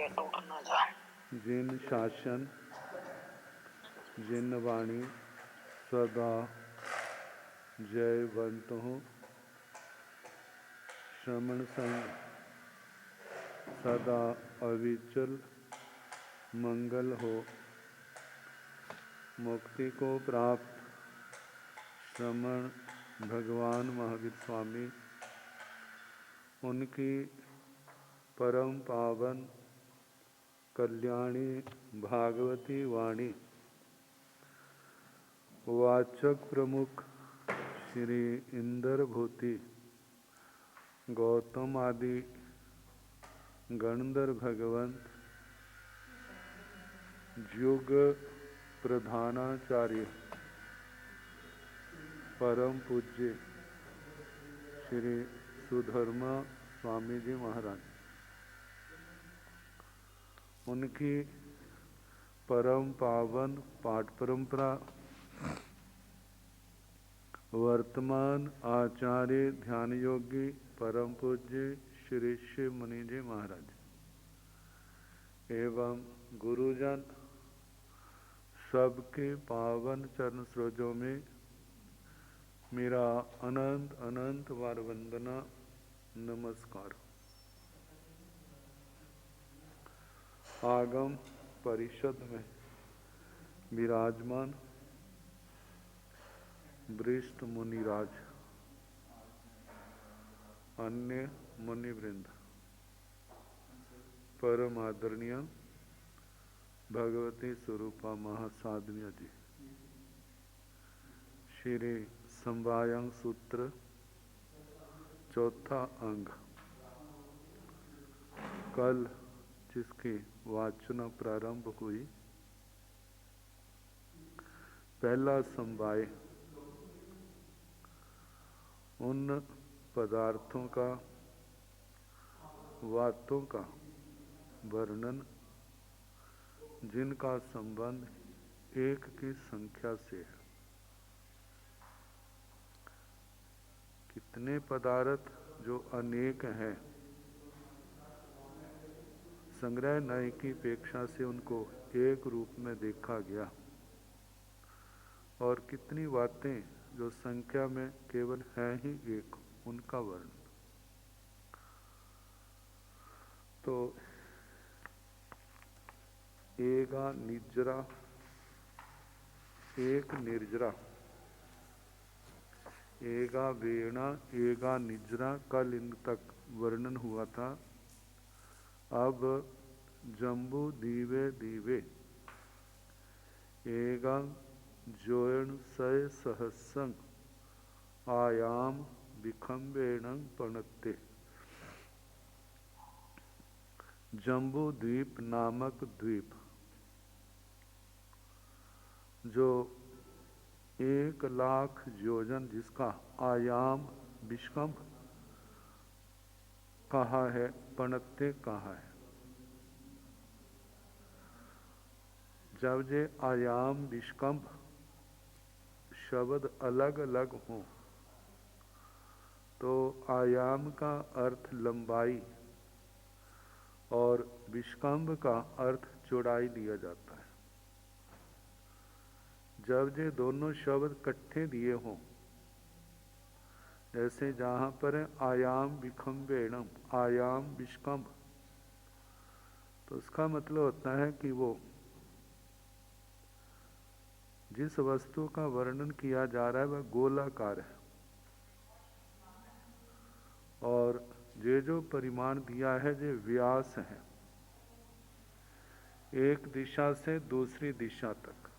टूट न जा। जिन शासन जिन वाणी सदा जयवंत हो, श्रमण संग सदा अविचल मंगल हो। मुक्ति को प्राप्त श्रमण भगवान महावीर स्वामी, उनकी परम पावन कल्याणी भागवती वाणी वाचक प्रमुख श्री इंद्रभूति गौतम आदि गणधर भगवंत युग प्रधानाचार्य परम पूज्य श्री सुधर्मा स्वामी जी महाराज, उनकी परम पावन पाठ परंपरा वर्तमान आचार्य ध्यान योगी परम पूज्य श्री शिव मुनि जी महाराज एवं गुरुजन सबके पावन चरण सरोजों में मेरा अनंत अनंत बार वंदना नमस्कार। आगम परिषद में विराजमान वरिष्ठ मुनिराज, अन्य मुनिवृंद, परम आदरणीय भगवती स्वरूपा महासाधनिया जी, श्री संवायंग सूत्र चौथा अंग, कल जिसकी वाचना प्रारंभ हुई, पहला समवाय उन पदार्थों का वातों का वर्णन जिनका संबंध एक की संख्या से है। कितने पदार्थ जो अनेक हैं, संग्रह नय की अपेक्षा से उनको एक रूप में देखा गया, और कितनी बातें जो संख्या में केवल है ही एक, उनका वर्णन। तो एगा निजरा, एक निर्जरा, एगा वेणा, एगा निजरा का लिंग तक वर्णन हुआ था। अब जम्बू दीवे दीवे, एगा जोयण सय सहस्रं आयाम विखम्बेणं पणत्ते। जम्बू द्वीप नामक द्वीप जो 1,00,000 योजन, जिसका आयाम विष्कंभ कहा है, पणत्ते कहा है। जब जे आयाम विष्कंभ शब्द अलग अलग हों तो आयाम का अर्थ लंबाई और विष्कंभ का अर्थ चौड़ाई लिया जाता है। जब ये दोनों शब्द इकट्ठे दिए हों, जैसे जहाँ पर आयाम विखम्बेणम, आयाम विष्कंभ, तो उसका मतलब होता है कि वो जिस वस्तु का वर्णन किया जा रहा है वह गोलाकार है, और ये जो परिमाण दिया है ये व्यास है, एक दिशा से दूसरी दिशा तक,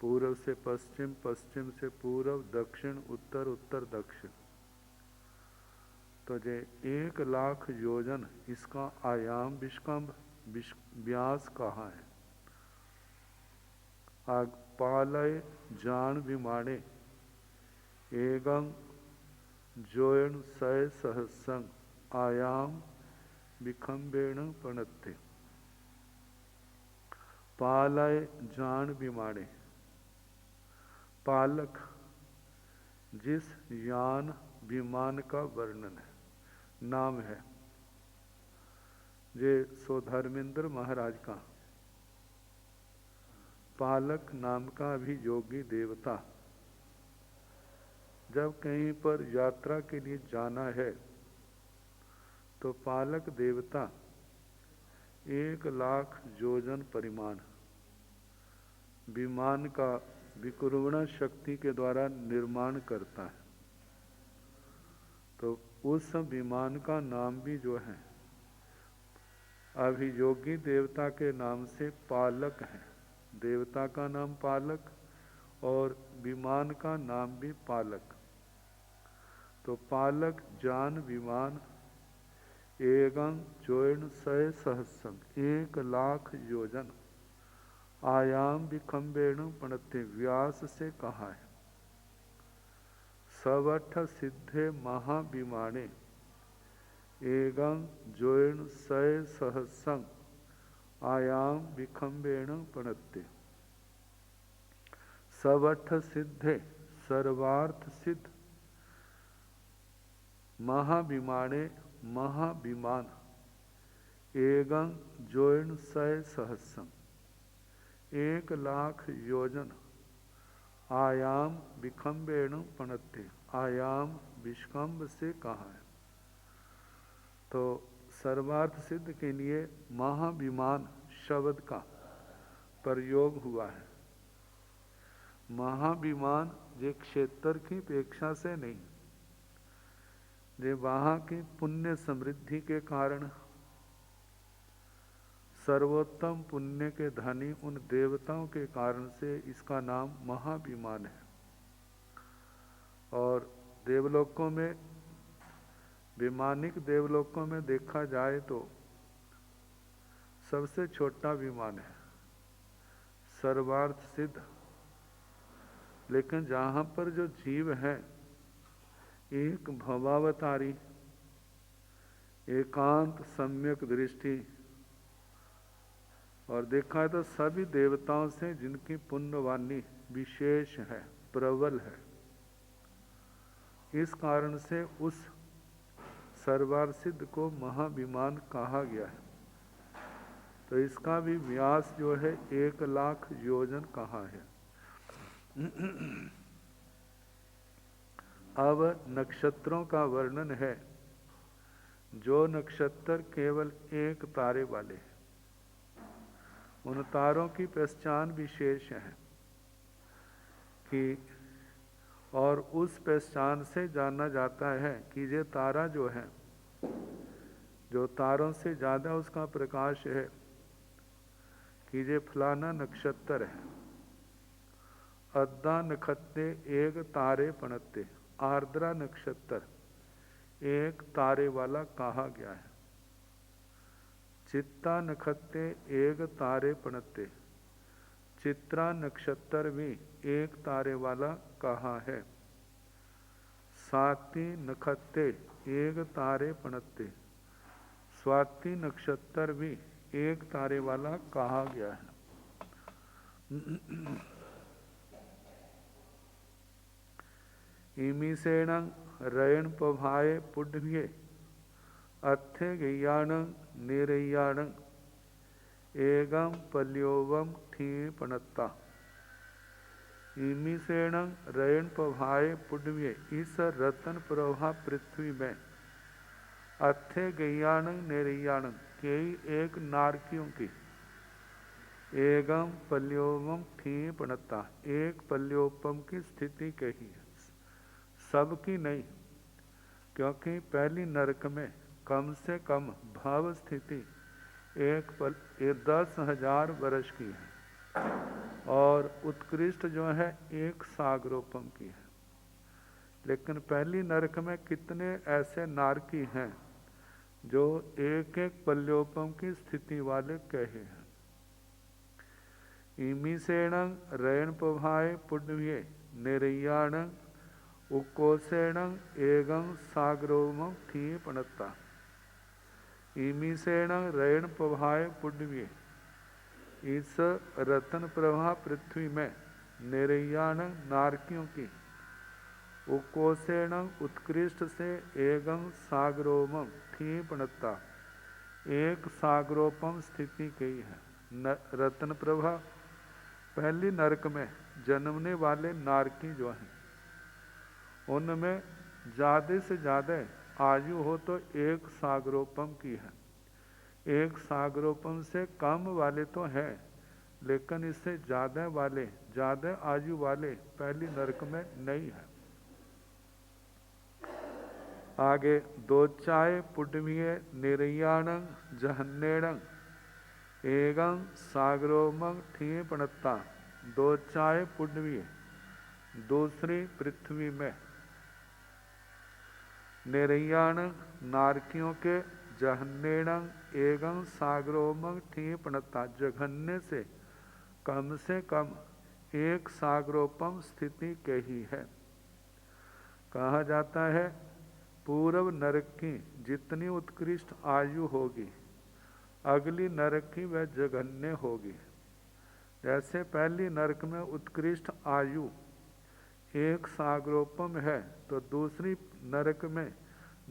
पूर्व से पश्चिम, पश्चिम से पूर्व, दक्षिण उत्तर, उत्तर दक्षिण। तो ये 1,00,000 योजन, इसका आयाम विष्कंभ व्यास कहा है। आग पालय जान विमाणे, एगं जोयण सय सहस्रं आयाम विखम्बेण पणत्ते। पालय जान विमाणे, पालक जिस यान विमान का वर्णन है, नाम है, जे सो धर्मेंद्र महाराज का पालक नाम का भी योगी देवता जब कहीं पर यात्रा के लिए जाना है तो पालक देवता 1,00,000 योजन परिमाण विमान का विकुर्वण शक्ति के द्वारा निर्माण करता है। तो उस विमान का नाम भी जो है अभियोगी देवता के नाम से पालक है। देवता का नाम पालक और विमान का नाम भी पालक। तो पालक जान विमान एगं चोर्ण 100 सहस्रम 1,00,000 योजन आयाम विखम्बेणु पणते व्यास से कहा है। सवठ सिद्धे महाविमाने एगं जोर्ण 100 सहस्रम आयाम विखम्बेणु पणते। सवठ सिद्धे सर्वार्थ सिद्ध महाविमाने महाविमान एगं जोर्ण 100 सहस्रम 1,00,000 योजन आयाम विखम्बेणु पणते। आयाम विष्कम्भ से कहा है। तो सर्वार्थ सिद्ध के लिए महाविमान शब्द का प्रयोग हुआ है। महाविमान ये क्षेत्र की अपेक्षा से नहीं, ये वहाँ की पुण्य समृद्धि के कारण सर्वोत्तम पुण्य के धनी उन देवताओं के कारण से इसका नाम महाविमान है। और देवलोकों में, विमानिक देवलोकों में देखा जाए तो सबसे छोटा विमान है सर्वार्थ सिद्ध। लेकिन जहाँ पर जो जीव है एक भवावतारी एकांत सम्यक दृष्टि, और देखा तो सभी देवताओं से जिनकी पुण्यवाणी विशेष है, प्रबल है, इस कारण से उस सर्वार्थ सिद्ध को महाविमान कहा गया है। तो इसका भी व्यास जो है 1,00,000 योजन कहा है। अब नक्षत्रों का वर्णन है। जो नक्षत्र केवल एक तारे वाले हैं, उन तारों की पहचान विशेष है कि, और उस पहचान से जाना जाता है कि ये तारा जो है, जो तारों से ज़्यादा उसका प्रकाश है, कि ये फलाना नक्षत्र है। अद्दा नखत्ते एक तारे पणते। आर्द्रा नक्षत्र एक तारे वाला कहा गया है। चित्ता नखत्ते एक तारे पणते। चित्रा नक्षत्र भी एक तारे वाला कहा है। स्वाति नखत्ते एक तारे पणते। स्वाति नक्षत्र भी एक तारे वाला कहा गया है। इमीसेण रयण पभाए पुड्भ्ये अथे गैयाण निरैयाण एगम पल्योवम ठीपणत्ता। इमीसेण रयण पभाए पुड्भ्ये, इस रतन प्रभा पृथ्वी में अथे गैयाण निरैयाण, कई एक नारकियों की, एगम पल्योवम ठीपणत्ता, एक पल्योपम की स्थिति कही है, सबकी नहीं। क्योंकि पहली नरक में कम से कम भाव स्थिति 10,000 वर्ष की है, और उत्कृष्ट जो है 1 सागरोपम की है। लेकिन पहली नरक में कितने ऐसे नारकी हैं जो 1-1 पल्योपम की स्थिति वाले कहे हैं। इमीसेण रयण पभाए पुण्य निरैयाण उकोसेण एगं सागरोम ठीपणत्ता। इमीसेण रयण पभाए पुण्य, इस रतन प्रभा पृथ्वी में निरैयाण नारकियों की, उकोसेण उत्कृष्ट से, एगं सागरोम ठीपणत्ता, एक सागरोपम स्थिति कही है। रत्न प्रभा पहली नरक में जन्मने वाले नारकी जो हैं उनमें ज़्यादा से ज़्यादा आयु हो तो एक सागरोपम की है। एक सागरोपम से कम वाले तो हैं, लेकिन इससे ज़्यादा वाले, ज़्यादा आयु वाले पहली नरक में नहीं है। आगे दोचाय पुटवीय निर्याणं जहन्नेणं एगं सागरोमंग ठीपणता। दोचाय पुटवीय दूसरी पृथ्वी में, निर्याण नारकियों के, जहन्नेणं एगं सागरोमंग ठीपणता जघन्य से कम एक सागरोपम स्थिति कही है। कहा जाता है पूर्व नरक की जितनी उत्कृष्ट आयु होगी अगली नरक की वह जघन्य होगी। जैसे पहली नरक में उत्कृष्ट आयु एक सागरोपम है तो दूसरी नरक में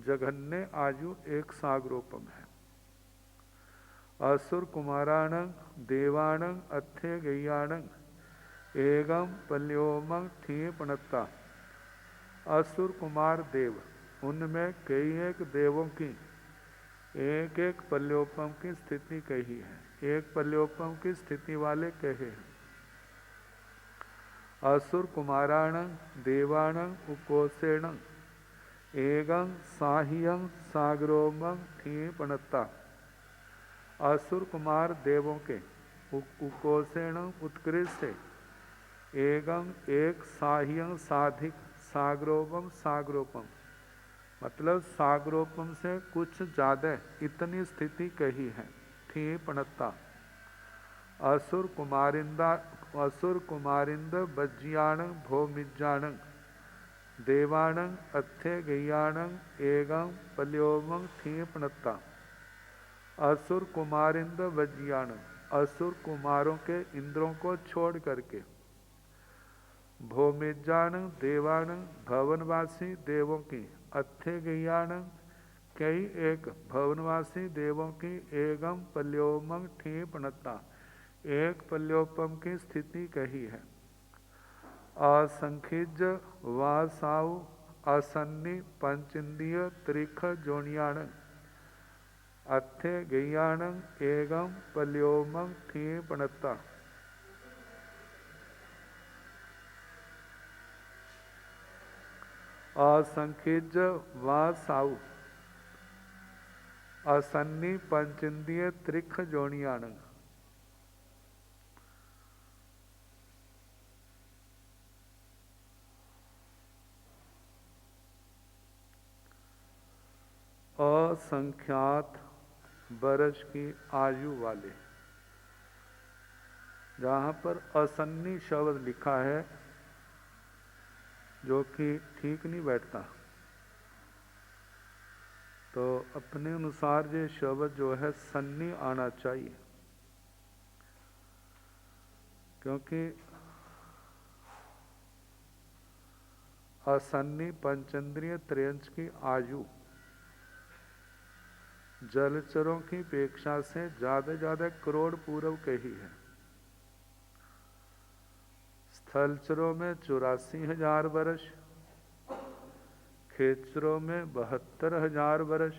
जघन्य आयु एक सागरोपम है। असुर कुमाराणं देवाणं अथे गैयाणं एगम पल्योमंग ठीपणता। असुर कुमार देव, उनमें कई एक देवों की एक एक पल्योपम की स्थिति कही है। एक पल्योपम की स्थिति वाले कहे हैं। असुर कुमाराणं देवाणं उकोसेणं एगं साह्यं सागरोमं ठीपणता। असुर कुमार देवों के उकोसेणं उत्कृष्ट से, एगं एक साह्यं साधिक सागरोपम सागरोपम मतलब सागरोपम से कुछ ज़्यादा इतनी स्थिति कही है। ठीपणता। असुर कुमारिंद बज्जियाणं भौमिज्जाणं देवाणं अथे गैयाणं एगं पल्योमं ठीपणता। असुर कुमारिंद बज्जियाणं असुर कुमारों के इंद्रों को छोड़ करके, भौमिज्जाणं देवाणं भवनवासी देवों की, अथे गैयाणं कई एक भवनवासी देवों की, एगम पल्योमंग ठीपणता एक पल्योपम की स्थिति कही है। असंखिज वासाउ असन्नी पंचेंद्रिय त्रिख जोनियाणं अथे गैयाणं एगम पल्योमंग ठीपणता। असंखिज वासाउ असन्नी पंचेंद्रिय त्रिख जोनियाणं। असंख्यात बरस की आयु वाले, जहाँ पर असन्नी शब्द लिखा है जो कि ठीक नहीं बैठता, तो अपने अनुसार ये शब्द जो है सन्नी आना चाहिए, क्योंकि असन्नी पंचेंद्रिय त्रयंच की आयु जलचरों की अपेक्षा से ज़्यादा करोड़ पूर्व कही है। स्थलचरों में 84,000 वर्ष, खेचरों में 72,000 वर्ष,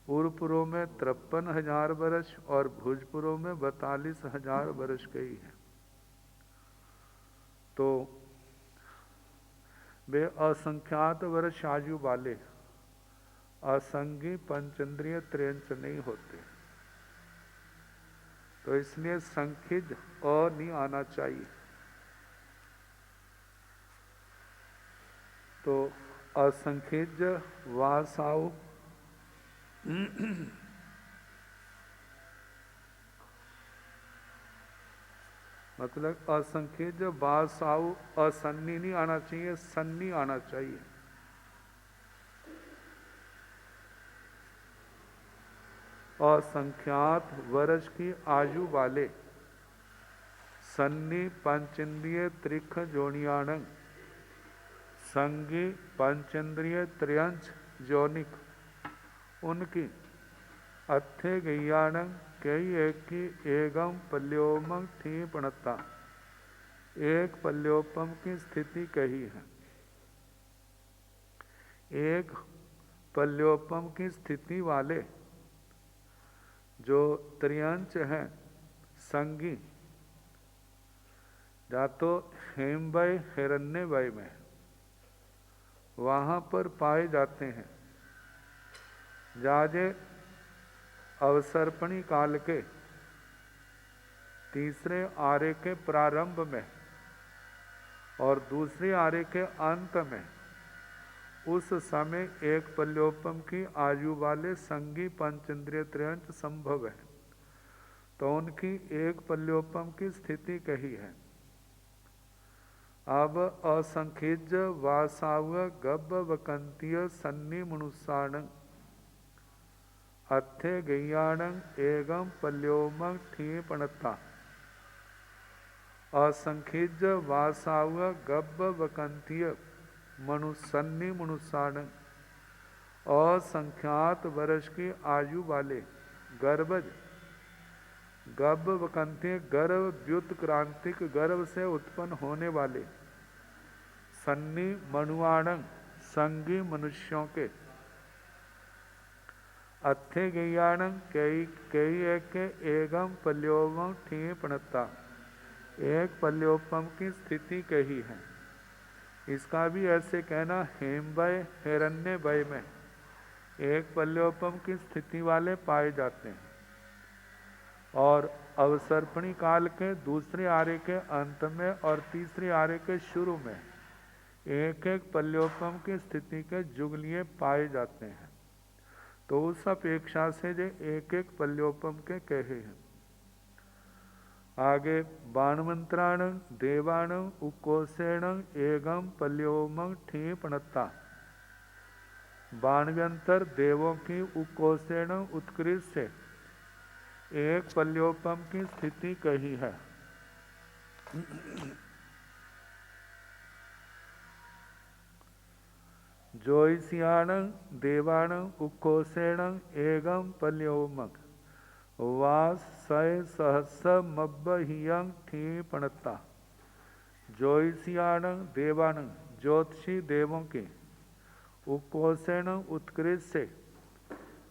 उर्पुरों में 53,000 वर्ष और भुजपुरों में 42,000 वर्ष कही है। तो वे असंख्यात वर्ष आयु वाले असंगी पंचेंद्रिय त्रयंच नहीं होते, तो इसलिए संखिज और नहीं आना चाहिए। तो असंखिज वासाउ मतलब असंखिज वासाउ असन्नी नहीं आना चाहिए, सन्नी आना चाहिए। असंख्यात वर्ष की आयु वाले सन्नी पंचेंद्रिय त्रिख जोनियाणं संगी पंचेंद्रिय त्रयंच जोनिक उनकी अत्थे गैयाणं कई एक की एगम पल्योमं थी पणता, एक पल्योपम की स्थिति कही है। एक पल्योपम की स्थिति वाले जो त्रियंच हैं संगी, या तो हेमवय हिरण्यवय में वहाँ पर पाए जाते हैं, जाजे अवसर्पणी काल के तीसरे आर्य के प्रारंभ में और दूसरे आर्य के अंत में, उस समय एक पल्योपम की आयु वाले संगी पंचेंद्रिय त्रयंच संभव है, तो उनकी एक पल्योपम की स्थिति कही है। अब असंखिज वासाव गब वकंतीय सन्नी मनुष्याण अथे गैयाण एगम पल्योमं थी पणता, असंखिज वासाव गब वकंतीय मनुसन्नी मनुष्याण असंख्यात वर्ष की आयु वाले गर्भज, गब वकंतीय गर्भ व्युत्क्रांतिक गर्भ से उत्पन्न होने वाले, सन्नी मनुआणं संगी मनुष्यों के, अथे गैयाणं कई कई एक एगम पल्योमं थी पणता, एक पल्योपम की स्थिति कही है। इसका भी ऐसे कहना हेमवय हिरण्यवय में एक पल्योपम की स्थिति वाले पाए जाते हैं, और अवसर्पणी काल के दूसरे आर्य के अंत में और तीसरे आर्य के शुरू में एक एक पल्योपम की स्थिति के जुगलिए पाए जाते हैं। तो उस अपेक्षा से जो एक एक पल्योपम के कहे हैं। आगे बाणमंत्राण देवाण उकोसेण एगम पल्योमं ठी पणता, बाणव्यंतर देवों की उकोसेण उत्कृष्ट से एक पल्योपम की स्थिति कही है। ज्योतिषियाण देवाण उकोसेण एगम पल्योमं वास सय सहस्रमब्बहियं ठी पणता, ज्योतिषियाण देवाण ज्योतिषी देवों के उकोसेण उत्कृष्ट से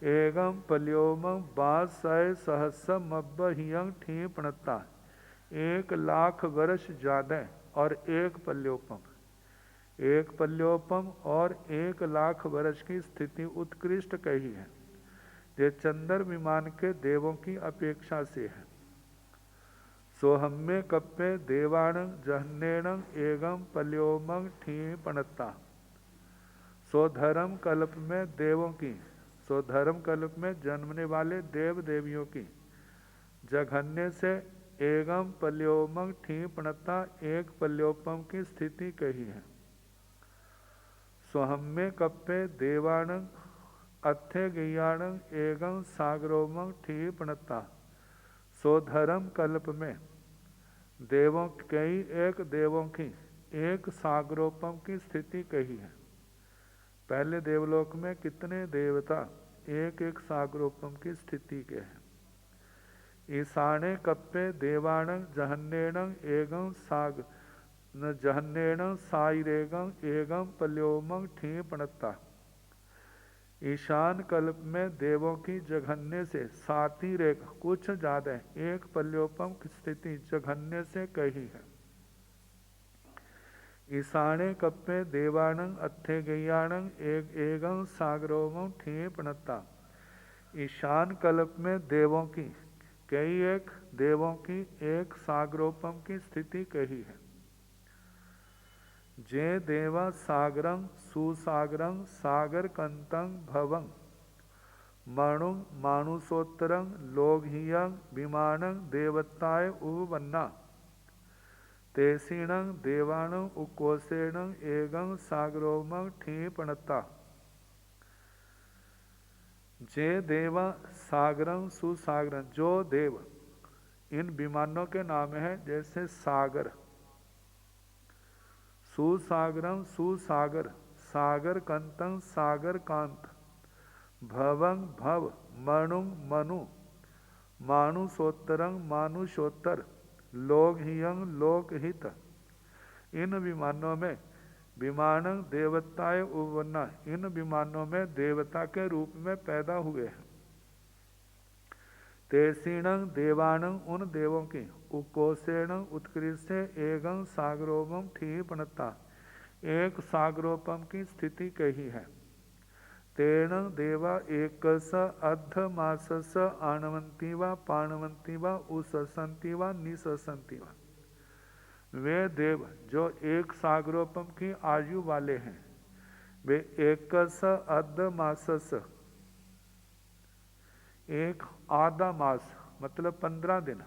एगम पल्योमं वास सय सहस्रमब्बहियं ठी पणता, 1,00,000 वर्ष ज्यादा और एक पल्योपम, एक पल्योपम और 1,00,000 वर्ष की स्थिति उत्कृष्ट कही है, ये चंद्र विमान के देवों की अपेक्षा से है। सोहम्य कप्पे देवाण जहन्नेण एगम पल्योमं ठी पणता, सोधर्म कल्प में देवों की, सोधर्म कल्प में जन्मने वाले देव देवियों की जघन्य से एगम पल्योमं ठी पणता, एक पल्योपम की स्थिति कही है। सोहम्य कप्पे देवाण अथे गैयाण एगम सागरोमं ठी पणता, सोधर्म कल्प में देवों कई एक देवों की एक सागरोपम की स्थिति कही है। पहले देवलोक में कितने देवता एक एक सागरोपम की स्थिति के हैं। ईशाने कप्पे देवाण जहन्नेण एगम साग न जहन्नेण साइरेगम एगम पल्योमं ठी पणता, ईशान कल्प में देवों की जघन्य से 7 रेखा कुछ ज्यादा एक पल्योपम की स्थिति जघन्य से कही है। ईशाने कप्पे देवाणं अथे गैयाणं एगम सागरोमं ठी पणता, ईशान कल्प में देवों की कई एक देवों की एक सागरोपम की स्थिति कही है। जे देवा सागरं सुसागरं सागर कंतं भवं मणु मानुषोत्तरं लोकहियं विमानं देवताय उपवन्ना, तेषिणं देवाणं उकोसेण एगं सागरोमं ठी पणता, जे देवा सागरं सुसागरं, जो देव इन विमानों के नाम है, जैसे सागर, सुसागरं सुसागर, सागर कंतं सागर कांत, भवं भव, मणुं मनु, मानुषोत्तरं मानुषोत्तर, लोकहियं लोकहित। इन विमानों में विमानंग देवताएं उवना, इन विमानों में देवता के रूप में पैदा हुए हैं। तेसीणं देवाणं, उन देवों की, उकोसेणं उत्कृष्ट एगं सागरोपम ठीपणता, एक सागरोपम की स्थिति कही है। तेण देवा एकस अर्धमासस आणवंती व पाणवंती व उससंती व निससंती व। वे देव जो एक सागरोपम की आयु वाले हैं, वे एकस अर्धमासस, एक आधा मास मतलब 15 दिन,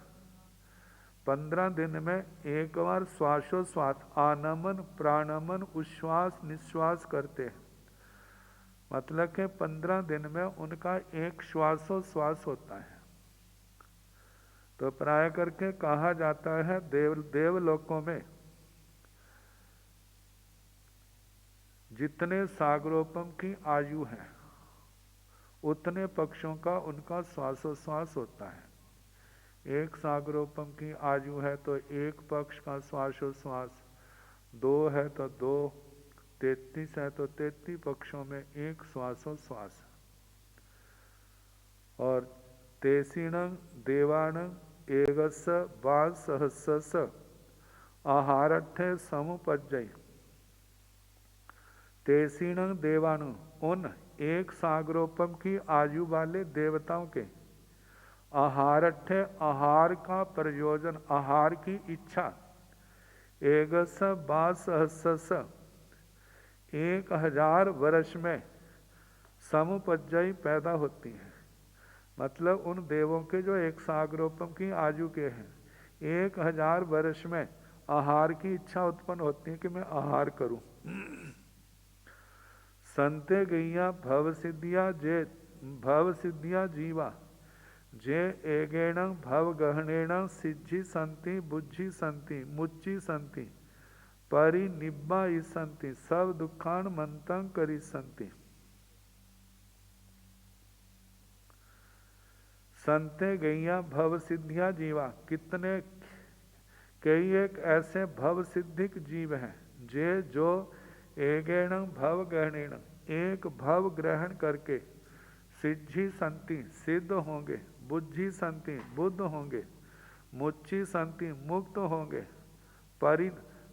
15 दिन में एक बार श्वासोश्वास आनमन प्राणमन उच्छ्वास निश्वास करते हैं। मतलब कि 15 दिन में उनका एक श्वासोश्वास होता है। तो प्राय करके कहा जाता है देवलोकों में जितने सागरोपम की आयु है उतने पक्षों का उनका श्वासोश्वास होता है। एक सागरोपम की आयु है तो एक पक्ष का श्वासोश्वास, 2 है तो 2, 33 है तो 33 पक्षों में एक श्वासोश्वास। और तेसीणं देवाणं एगस बासहस्स आहारठ्य समुपज्जय। तेसीणं देवाणु, उन एक सागरोपम की आयु वाले देवताओं के आहारठ्य, आहार का प्रयोजन, आहार की इच्छा, एगस बासहस्स 1000 वर्ष में समुपज्जयी पैदा होती है। मतलब उन देवों के जो एक सागरोपम की आयु के हैं, 1000 वर्ष में आहार की इच्छा उत्पन्न होती है कि मैं आहार करूं। संते गैया भव सिद्धिया जीवा जे एगेण भव गहनेण सिद्धि संति बुद्धि संति मुच्ची संति परिनिब्बा संति सब दुखान मंतं करी संति। संते गैया भव सिद्धिया जीवा, कितने कई एक ऐसे भव सिद्धिक जीव हैं जे जो एगेण भव ग्रहणेण, एक भव ग्रहण करके सिद्धि संति सिद्ध होंगे, बुद्धि संति बुद्ध होंगे, मुच्ची संति मुक्त होंगे, परि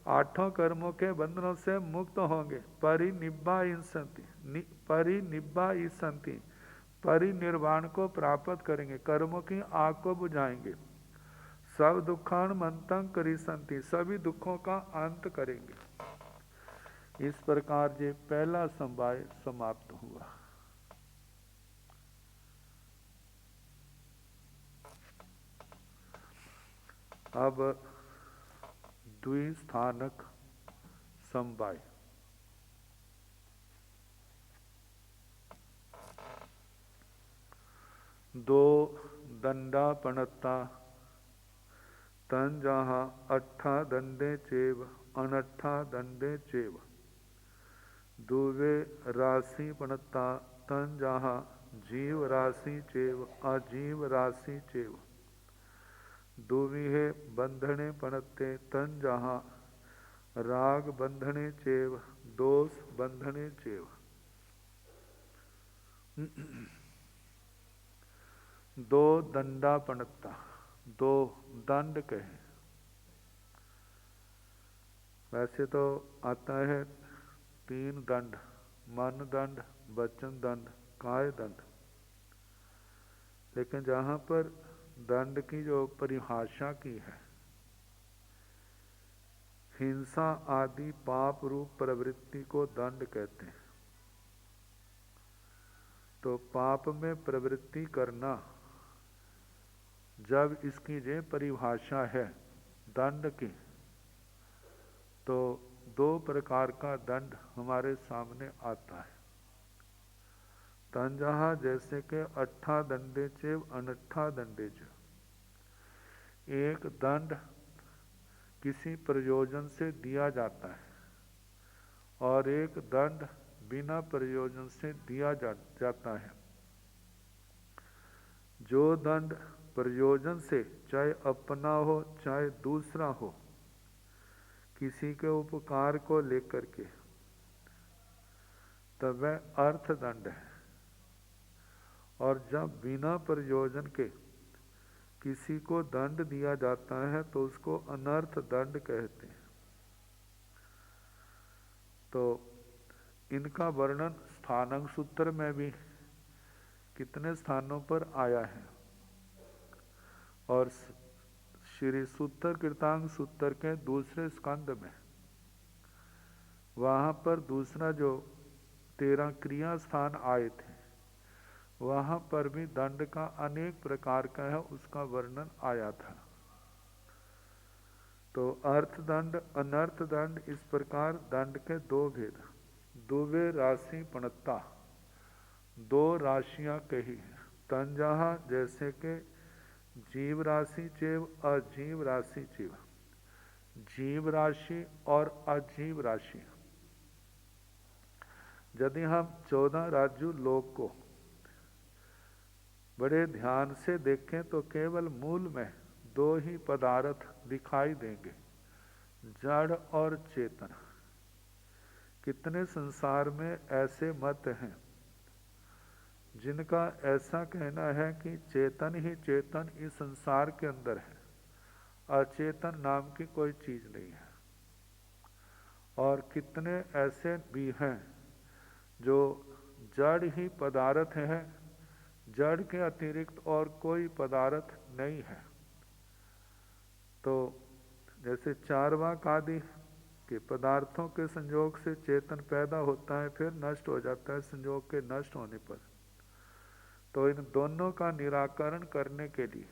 8 कर्मों के बंधनों से मुक्त होंगे, परिनिब्बा संति परिनिर्वाण को प्राप्त करेंगे, कर्मों की आग को बुझाएंगे, सब दुखान मंतं करी संति सभी दुखों का अंत करेंगे। इस प्रकार ये पहला समवाय समाप्त हुआ। अब द्विस्थानक समवाय। दो दंडा पणता तन जहाँ 8 दंडे चेव अनट्ठा दंडे चेव। दुवे राशि पणता तन जहाँ जीव राशि चेव अजीव राशि चेव। दुविहे बंधने पणते तन जहाँ राग बंधने चेव दोष बंधने चेव। दो दंडा पणता, 2 दंड कहे। वैसे तो आता है 3 दंड, मन दंड, वचन दंड, काय दंड। लेकिन जहाँ पर दंड की जो परिभाषा की है, हिंसा आदि पाप रूप प्रवृत्ति को दंड कहते हैं। तो पाप में प्रवृत्ति करना, जब इसकी ये परिभाषा है दंड की, तो 2 प्रकार का दंड हमारे सामने आता है। तंजहा जैसे कि 8 दंडे चेव अनट्ठा दंडे चेव। एक दंड किसी प्रयोजन से दिया जाता है और एक दंड बिना प्रयोजन से दिया जाता है। जो दंड प्रयोजन से, चाहे अपना हो चाहे दूसरा हो, किसी के उपकार को लेकर के, तब वह अर्थ दंड है। और जब बिना प्रयोजन के किसी को दंड दिया जाता है तो उसको अनर्थ दंड कहते हैं। तो इनका वर्णन स्थानंग सूत्र में भी कितने स्थानों पर आया है, और श्री सूत्र कृतांग सूत्र के दूसरे स्कंद में, वहाँ पर दूसरा जो 13 क्रिया स्थान आए थे, वहाँ पर भी दंड का अनेक प्रकार का है, उसका वर्णन आया था। तो अर्थ दंड, अनर्थ दंड, इस प्रकार दंड के दो भेद। दुवे राशि पणता, दो राशियां कही है। तन जहाँ जैसे कि जीव राशि चिव, अजीव राशि चिव। जीव राशि और अजीव राशि, यदि हम 14 राजू लोक को बड़े ध्यान से देखें तो केवल मूल में दो ही पदार्थ दिखाई देंगे, जड़ और चेतन। कितने संसार में ऐसे मत हैं जिनका ऐसा कहना है कि चेतन ही चेतन इस संसार के अंदर है, अचेतन नाम की कोई चीज नहीं है। और कितने ऐसे भी हैं जो जड़ ही पदार्थ है, जड़ के अतिरिक्त और कोई पदार्थ नहीं है। तो जैसे चार्वाक आदि के पदार्थों के संयोग से चेतन पैदा होता है, फिर नष्ट हो जाता है संयोग के नष्ट होने पर। तो इन दोनों का निराकरण करने के लिए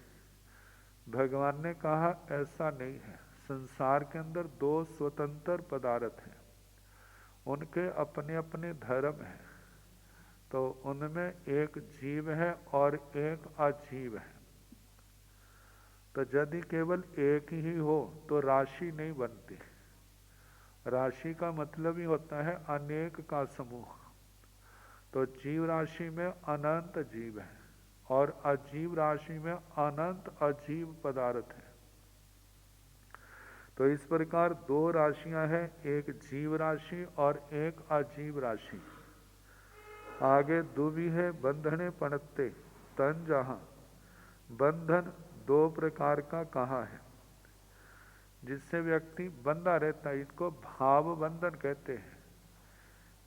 भगवान ने कहा ऐसा नहीं है, संसार के अंदर दो स्वतंत्र पदार्थ हैं, उनके अपने अपने धर्म हैं। तो उनमें एक जीव है और एक अजीव है। तो यदि केवल एक ही हो तो राशि नहीं बनती। राशि का मतलब ही होता है अनेक का समूह। तो जीव राशि में अनंत जीव है और अजीव राशि में अनंत अजीव पदार्थ है। तो इस प्रकार दो राशियां हैं, एक जीव राशि और एक अजीव राशि। आगे दुभी है बंधने पणते, तन जहाँ। बंधन दो प्रकार का कहा है, जिससे व्यक्ति बंधा रहता है, इसको भाव बंधन कहते हैं।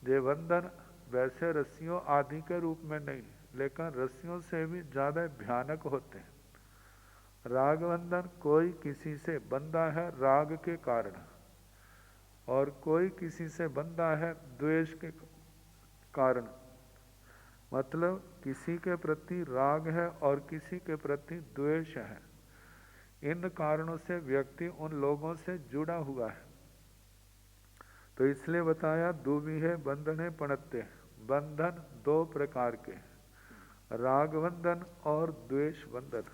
ये बंधन वैसे रस्सियों आदि के रूप में नहीं, लेकिन रस्सियों से भी ज्यादा भयानक होते हैं। राग बंधन, कोई किसी से बंधा है राग के कारण, और कोई किसी से बंधा है द्वेष के कारण। मतलब किसी के प्रति राग है और किसी के प्रति द्वेष है। इन कारणों से व्यक्ति उन लोगों से जुड़ा हुआ है। तो इसलिए बताया दुभी है बंधने पणते। बंधन दो प्रकार के, राग बंधन और द्वेष बंधन।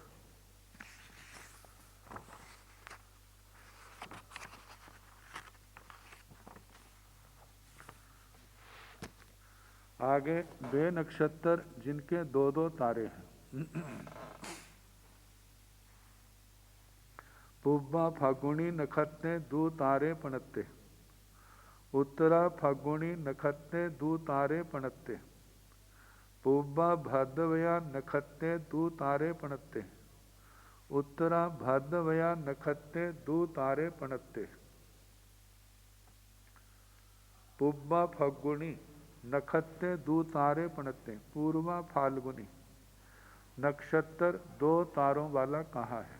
आगे बे नक्षत्र जिनके दो दो तारे हैं। पुब्बा फागुनी नखत्ते दू तारे पणते, उत्तरा फागुनी नखत्ते दू तारे पणते, पुब्बा भाद्रवया नखत्ते दू तारे पणते, उत्तरा भाद्रवया नखत्ते दू तारे पणते। पुब्बा फागुनी नखत्ते दू तारे पणते, पूर्वा फाल्गुनी नक्षत्र दो तारों वाला कहा है।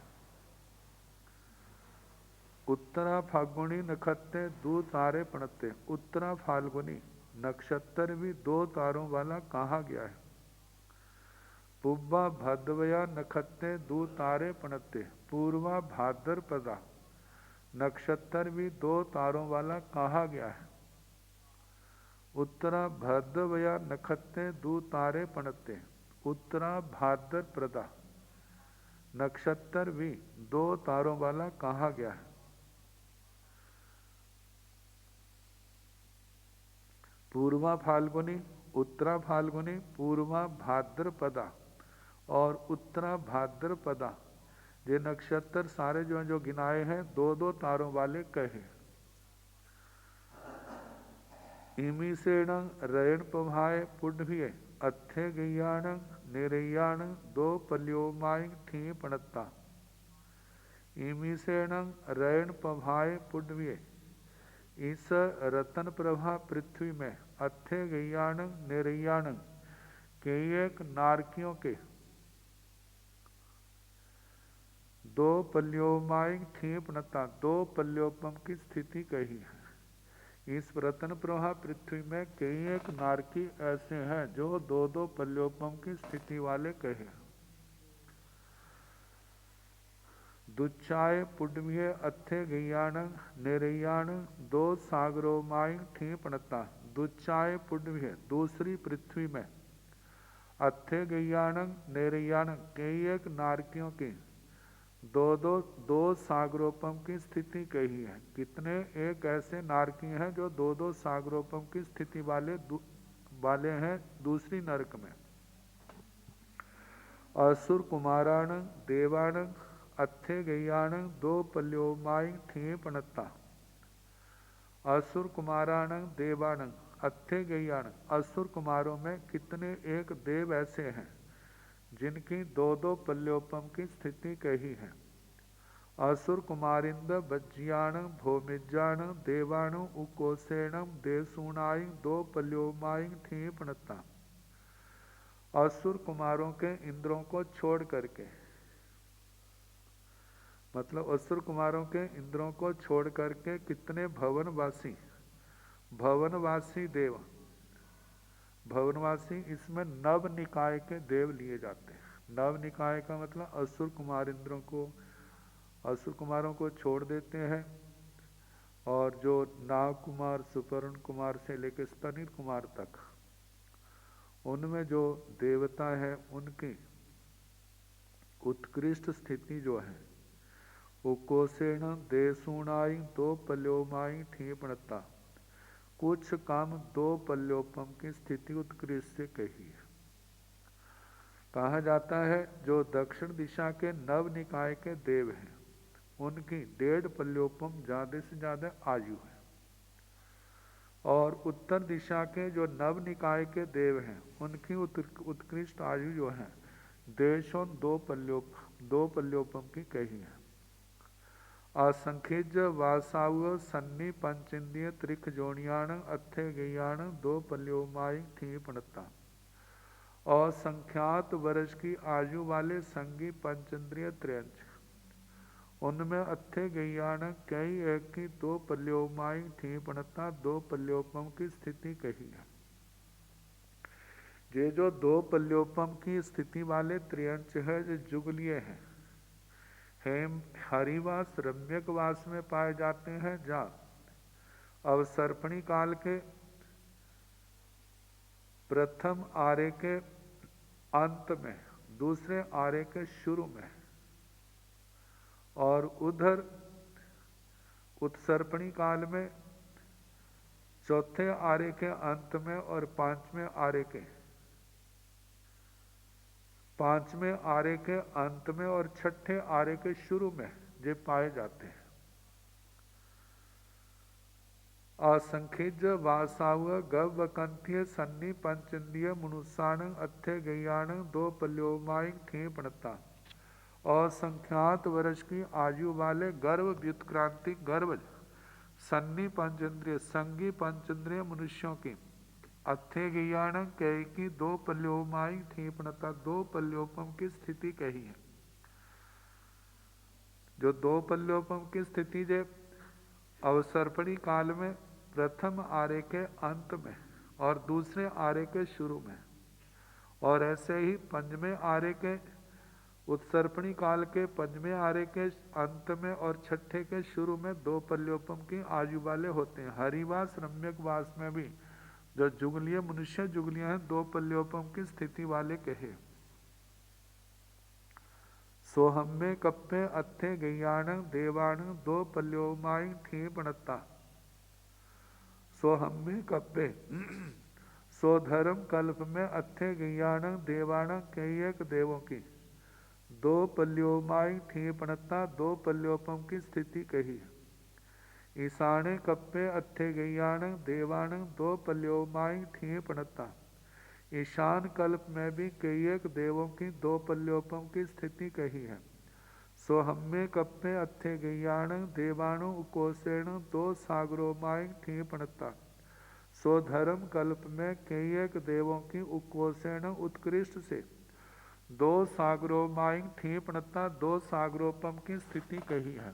उत्तरा फाल्गुनी नक्षत्र दो तारे पणते, उत्तरा फाल्गुनी नक्षत्र भी दो तारों वाला कहा गया है। पुब्बा भाद्रवया नक्षत्र दो तारे पणते, पूर्वा भाद्रपदा नक्षत्र भी दो तारों वाला कहा गया है। उत्तरा भाद्रवया नक्षत्र दो तारे पणते, उत्तरा भाद्रप्रदा नक्षत्र भी दो तारों वाला कहा गया है। पूर्वा फाल्गुनी, उत्तरा फाल्गुनी, पूर्वा भाद्रपदा और उत्तरा भाद्रपदा, ये नक्षत्र सारे जो गिनाए हैं 2-2 तारों वाले कहे। इमीसेण रयण पभाए पुण्य अथे गैयाण निरैयाण 2 पल्योमाय ठी पणत्ता। इमीसेण रयण पभाए पुण्य, इस रतन प्रभा पृथ्वी में अथे गैयाण निरैयाण के एक नारकियों के 2 पल्योमाय ठी पणत्ता, 2 पल्योपम की स्थिति कही है। इस रतन प्रभा पृथ्वी में कई एक नारकी ऐसे हैं जो 2-2 पल्योपम की स्थिति वाले कहे। दुच्चाय पुण्य अथे गैयाण निरैयाण 2 सागरोमाय ठी पणता। दुच्चाय पुण्य दूसरी पृथ्वी में, अथे गैयाण निरैयाण कई एक नारकियों की 2 सागरोपम की स्थिति कही है। कितने एक ऐसे नारकी हैं जो 2 सागरोपम की स्थिति वाले हैं दूसरी नरक में। असुर कुमाराण देवाण अथे गैयाण 2 पल्योमाय ठी पणत्ता। असुर कुमाराण देवाण अथे गैयाण, असुर कुमारों में कितने एक देव ऐसे हैं जिनकी 2-2 पल्योपम की स्थिति कही है। असुर कुमारिंद बज्जियाण भौमिज्याण देवाण उकोसेणम देसूणाई 2 पल्योमाई ठी पणता। असुर कुमारों के इंद्रों को छोड़ करके, मतलब असुर कुमारों के इंद्रों को छोड़ करके कितने भवनवासी देव, भवनवासी इसमें नव निकाय के देव लिए जाते हैं। नव निकाय का मतलब असुर कुमार इंद्रों को, असुर कुमारों को छोड़ देते हैं और जो नाग कुमार सुपर्ण कुमार से लेकर स्तनिर कुमार तक उनमें जो देवता है उनकी उत्कृष्ट स्थिति जो है उकोसेण देसूणाई 2 पल्योमाई ठी पणता। कुछ काम 2 पल्योपम की स्थिति उत्कृष्ट से कही है। कहा जाता है जो दक्षिण दिशा के नव निकाय के देव हैं उनकी 1.5 पल्योपम ज्यादा से ज्यादा आयु है, और उत्तर दिशा के जो नव निकाय के देव हैं उनकी उत्कृष्ट आयु जो है 1.5 2 पल्योपम की कही है। असंख्यज वासाव सन्नी पंचेंद्रिय त्रिख जोनियाण अथे गैयाण 2 पल्योमाई थी पणता। असंख्यात वर्ष की आयु वाले संगी पंचेंद्रिय त्रियंच, उनमें अथे गैयाण कई एक की 2 पल्योमाई थी पणता 2 पल्योपम की स्थिति कही है। ये जो 2 पल्योपम की स्थिति वाले त्रियंच है जो जुगलीय हैं, हेम हरिवास रम्यकवास में पाए जाते हैं, जहाँ अवसर्पणी काल के प्रथम आर्य के अंत में, दूसरे आर्य के शुरू में, और उधर उत्सर्पणी काल में चौथे आर्य के अंत में और पांचवें आर्य के अंत में और छठे आर्य के शुरू में ये पाए जाते हैं। असंखिज वासाव गवकंथ्य सन्नी पंचेंद्रिय मनुष्याण अथे गैयाण 2 पल्योमाई ठी पणता। असंख्यात वर्ष की आयु वाले गर्भ व्युत्क्रांति गर्भ सन्नी पंचेंद्रिय संगी पंचेंद्रिय मनुष्यों की अथे गैयाण कई की 2 पल्योमाई थी पणता 2 पल्योपम की स्थिति कही है। जो 2 पल्योपम की स्थिति जे अवसर्पणी काल में प्रथम आर्य के अंत में और दूसरे आर्य के शुरू में, और ऐसे ही पंचवें आर्य के उत्सर्पणी काल के पंचवें आर्य के अंत में और छठे के शुरू में 2 पल्योपम की आयु वाले होते हैं। हरिवास रम्यकवास में भी जो जुगलीय मनुष्य जुगलियां हैं 2 पल्योपम की स्थिति वाले कहे। सोहम्मे कप्पे अथे गैयाण देवाण 2 पल्योमाई थी पणता। सोहम्मे कप्पे सो धर्म कल्प में अत्थे गयाण देवाण कई एक देवों की दो पल्योमाई ठीपणता दो पल्योपम की स्थिति कही। ईशाने कप्पे अत्थे गयाण देवाण दो पल्योमाई ठीपणता। ईशान कल्प में भी कई एक देवों की दो पल्योपम की स्थिति कही है। सो हमें कप्पे अत्थे गयाण देवाणु उकोसेण दो सागरोमाई ठीपणता। सो धर्म कल्प में कई एक देवों की उकोसेण उत्कृष्ट से दो सागरोमाई ठीपणता दो सागरोपम की स्थिति कही है।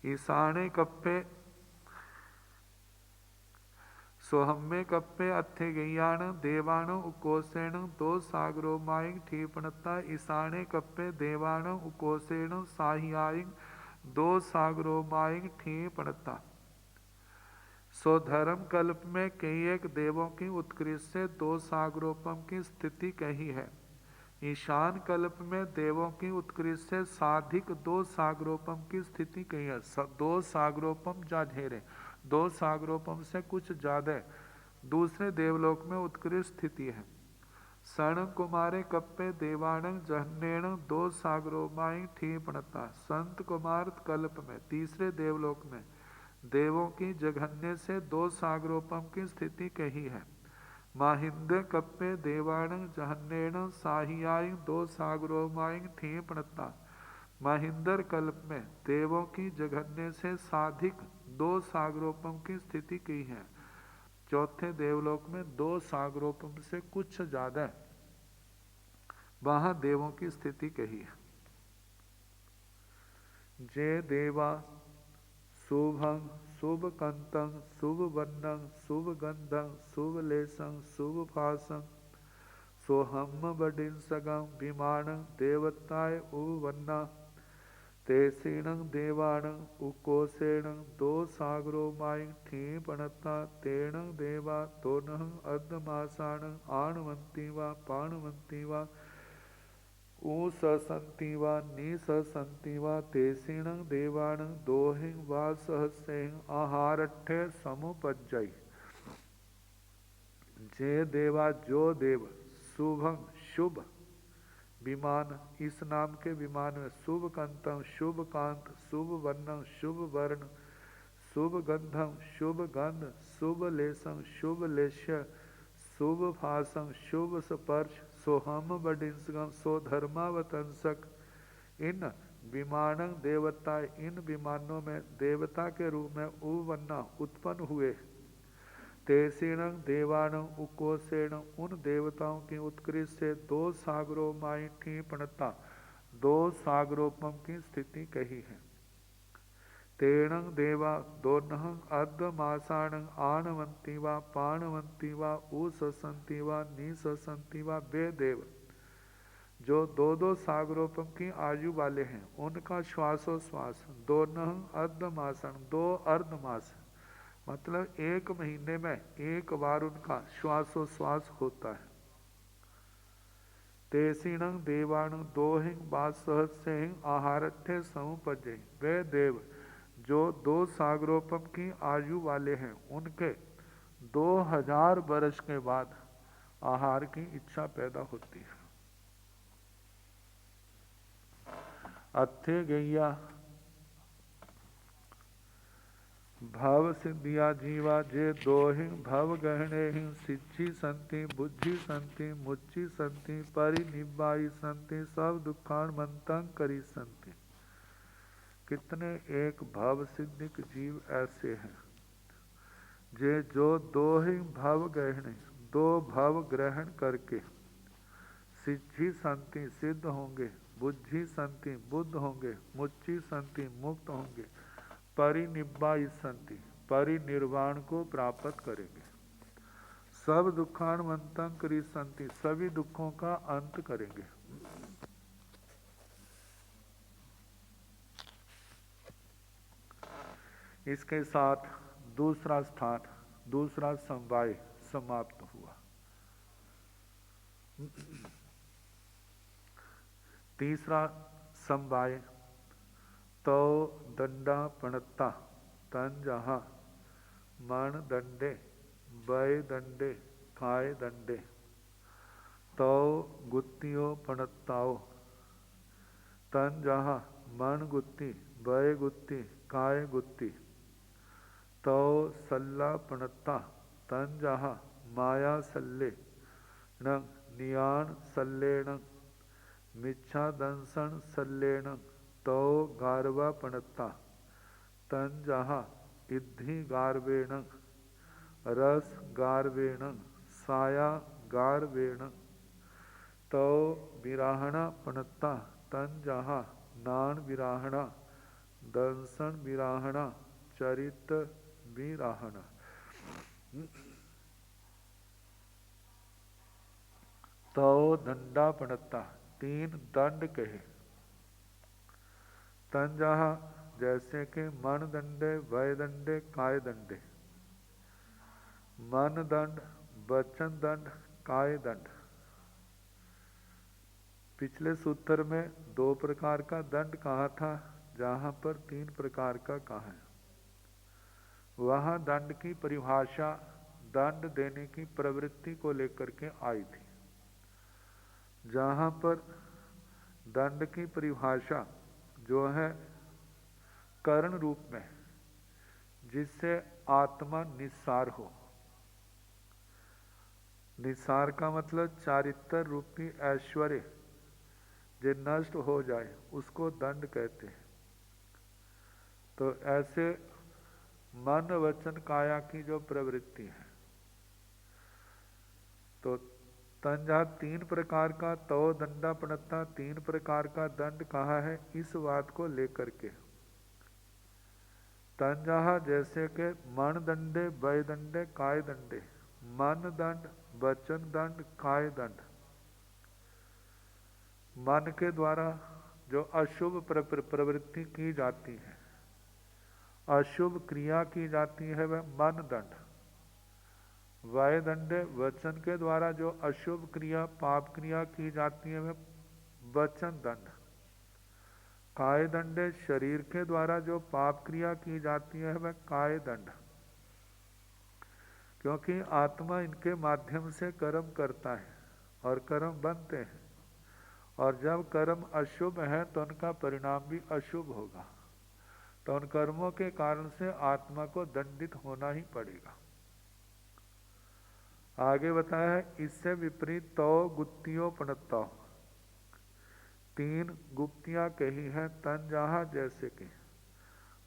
ईशाने कप्पे सोहम्मे कप्पे अत्थे गयाण देवाण उकोसेण दो सागरोमाई ठीपणता। ईशाने कप्पे देवाण उकोसेण साहियाई दो सागरोमाई ठीपणता। सो धर्म कल्प में कई एक देवों की उत्कृष्ट से दो सागरोपम की स्थिति कही है। ईशान कल्प में देवों की उत्कृष्ट से साधिक दो सागरोपम की स्थिति कही है। दो सागरोपम जाझेरे दो सागरोपम से कुछ ज्यादा दूसरे देवलोक में उत्कृष्ट स्थिति है। सण कुमारे कप्पे देवाणं जहन्नेण दो सागरोमाई ठीपणता। संत कुमार कल्प में तीसरे देवलोक में देवों की जघन्य से दो सागरोपम की स्थिति कही है। माहिंद्र कप्पे देवाण जहन्नेण साहियाई दो सागरोमाई ठीपणता। महिंदर कल्प में देवों की जघन्य से साधिक दो सागरोपम की स्थिति की है। चौथे देवलोक में दो सागरोपम से कुछ ज्यादा वहां देवों की स्थिति कही है। जय देवा शुभं शुभ कंतं शुभ वर्णं शुभ गंधं शुभ लेसं शुभ फासं सोहम बडिंसगं विमानं देवताय उवन्ना। तेसीण देवाण उकोसेण दो सागरोमाई ठीपणता। तेण देवा तोन अदमासाण आणवंती वा पाणवंती वा ऊससंति वा निससंति वा। तेसीण देवाण दोहिं वा सहस्रें आहारठ्य समुपज्जय। जे देवा जो देव शुभं शुभ विमान इस नाम के विमान में शुभ कंतम शुभ कांत शुभ वर्णम शुभ वर्ण शुभ गंधम शुभ गंध शुभ लेसम शुभ लेश्य शुभ फासम शुभ स्पर्श सोहम बडिंसगम सो धर्मावतंसक। इन विमानन देवता इन विमानों में देवता के रूप में उवन्ना उत्पन्न हुए। तेसीण देवाण उकोसेण उन देवताओं की उत्कृष्ट से दो सागरों माई ठीपणता दो सागरोपम की स्थिति कही है। तेण देवा दोनह अर्धमासाण आणवंती वा पाणवंती वा उससंती वा निससंती वा। वे देव जो दो दो सागरोपम की आयु वाले हैं उनका श्वासोश्वास दोनह अर्धमासन दो अर्धमास मतलब एक महीने में एक बार उनका श्वासोश्वास होता है। तेसीण देवाणु दोहिं बासहस्रें आहारठ्य समुपजय। वे देव जो दो सागरोपम की आयु वाले हैं उनके 2000 वर्ष के बाद आहार की इच्छा पैदा होती है। अत्थे गैया भव सिद्धिया जीवा जे दोहिं भव गहने हिं सिद्धि संति बुद्धि संति मुच्ची संति परिनिब्बाई संति सब दुखान मंतं करी संति। कितने एक भव सिद्धिक जीव ऐसे हैं जे जो दोहिं भव गहने दो भव ग्रहण करके सिद्धि संति सिद्ध होंगे बुद्धि संति बुद्ध होंगे मुच्ची संति मुक्त होंगे परिनिब्बाई संति परिनिर्वाण को प्राप्त करेंगे। सब दुखान्वंतं करी संति सभी दुखों का अंत करेंगे। इसके साथ दूसरा स्थान दूसरा समवाय समाप्त हुआ। तीसरा समवाय तो दंडा पणता तन जहाँ मन दंडे बय दंडे काय दंडे तो गुत्तियों पणताओ तन जहाँ मन गुत्ती बय गुत्ती काय गुत्ती तो सल्ला पणता तन जहाँ माया सल्ले णं नियाण सल्लेण मिच्छा दंसन सल्लेण तो गारवा पणता तन जहाँ इद्धि गारवेण रस गारवेण साया गारवेण तो विराहणा पणता तन जहाँ नान विराहणा दंसन विराहणा चरित विराहणा। तो दंडा पणता तीन दंड कहे तन जहाँ जैसे कि मन दंडे वय दंडे काय दंडे मन दंड वचन दंड काय दंड। पिछले सूत्र में 2 प्रकार का दंड कहा था, जहाँ पर 3 प्रकार का कहा है। वहाँ दंड की परिभाषा दंड देने की प्रवृत्ति को लेकर के आई थी। जहाँ पर दंड की परिभाषा जो है करण रूप में, जिससे आत्मा निस्सार हो। निस्सार का मतलब चारित्र रूपी ऐश्वर्य जो नष्ट हो जाए उसको दंड कहते हैं। तो ऐसे मन वचन काया की जो प्रवृत्ति है, तो तंजा 3 प्रकार का तो दंडा पणता 3 प्रकार का दंड कहा है। इस बात को लेकर के तंजा जैसे के मन दंडे वय दंडे काय दंडे, मन दंड वचन दंड काय दंड। मन के द्वारा जो अशुभ प्रवृत्ति की जाती है, अशुभ क्रिया की जाती है, वह मन दंड। वय दंडे वचन के द्वारा जो अशुभ क्रिया पाप क्रिया की जाती है, वह वचन दंड। काय दंडे शरीर के द्वारा जो पाप क्रिया की जाती है, वह काय दंड। क्योंकि आत्मा इनके माध्यम से कर्म करता है और कर्म बनते हैं, और जब कर्म अशुभ है तो उनका परिणाम भी अशुभ होगा। तो उन कर्मों के कारण से आत्मा को दंडित होना ही पड़ेगा। आगे बताया है, इससे विपरीत तो गुत्तियों पणता 3 गुप्तियां कही हैं तन जहाँ जैसे कि।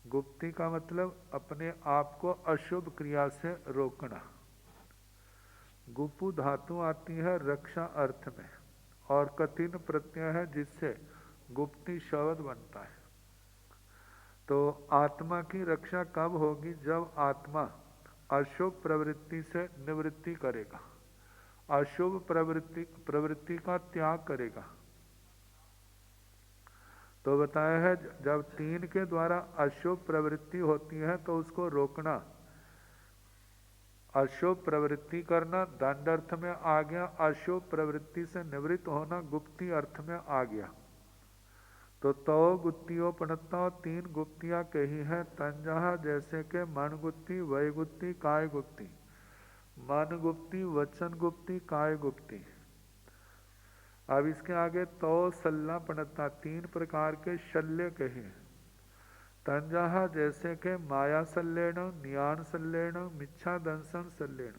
गुप्ति का मतलब अपने आप को अशुभ क्रिया से रोकना। गुपु धातु आती है रक्षा अर्थ में और कठिन प्रत्यय है, जिससे गुप्ति शब्द बनता है। तो आत्मा की रक्षा कब होगी? जब आत्मा अशुभ प्रवृत्ति से निवृत्ति करेगा, अशुभ प्रवृत्ति का त्याग करेगा। तो बताया है जब 3 के द्वारा अशुभ प्रवृत्ति होती है तो उसको रोकना। अशुभ प्रवृत्ति करना दंड अर्थ में आ गया, अशुभ प्रवृत्ति से निवृत्त होना गुप्ति अर्थ में आ गया। तो गुत्तियों पणता 3 गुप्तियां कही है तंजहा जैसे के मन गुप्ति वय गुप्ति काय गुप्ति। मन गुप्ति वचन गुप्ति काय गुप्ति। अब इसके आगे तो सल्ला पणता 3 प्रकार के शल्य कहे तंजहा जैसे के माया सल्लेण नियान सल्लेण मिच्छा दंसन सल्लेण।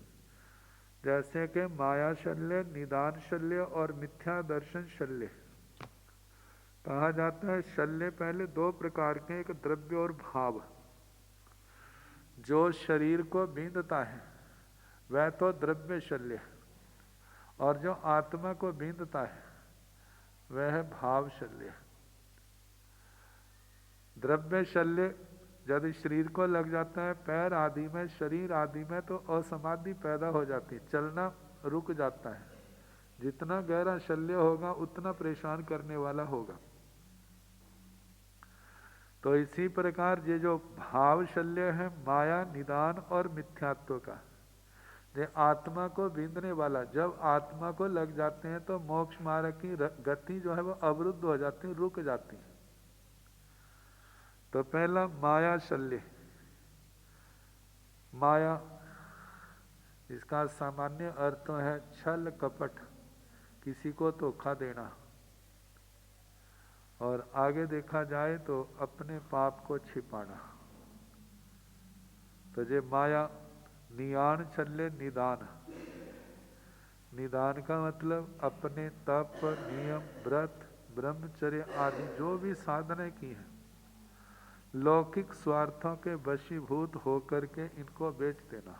जैसे के माया शल्य निदान शल्य और मिथ्या दर्शन शल्य। कहा जाता है शल्य पहले 2 प्रकार के, एक द्रव्य और भाव। जो शरीर को बींधता है वह तो द्रव्य शल्य है, और जो आत्मा को बींधता है वह है भाव शल्य। द्रव्य शल्य यदि शरीर को लग जाता है, पैर आदि में, शरीर आदि में, तो असमाधि पैदा हो जाती है, चलना रुक जाता है। जितना गहरा शल्य होगा उतना परेशान करने वाला होगा। तो इसी प्रकार ये जो भाव शल्य है माया निदान और मिथ्यात्व का, ये आत्मा को बींधने वाला, जब आत्मा को लग जाते हैं तो मोक्ष मार्ग की गति जो है वो अवरुद्ध हो जाती है, रुक जाती है। तो पहला माया शल्य। माया इसका सामान्य अर्थ है छल कपट, किसी को धोखा देना, और आगे देखा जाए तो अपने पाप को छिपाना। तो ये माया। नियान छल्ले निदान। निदान का मतलब अपने तप, नियम, व्रत, ब्रह्मचर्य आदि जो भी साधना की है, लौकिक स्वार्थों के वशीभूत होकर के इनको बेच देना।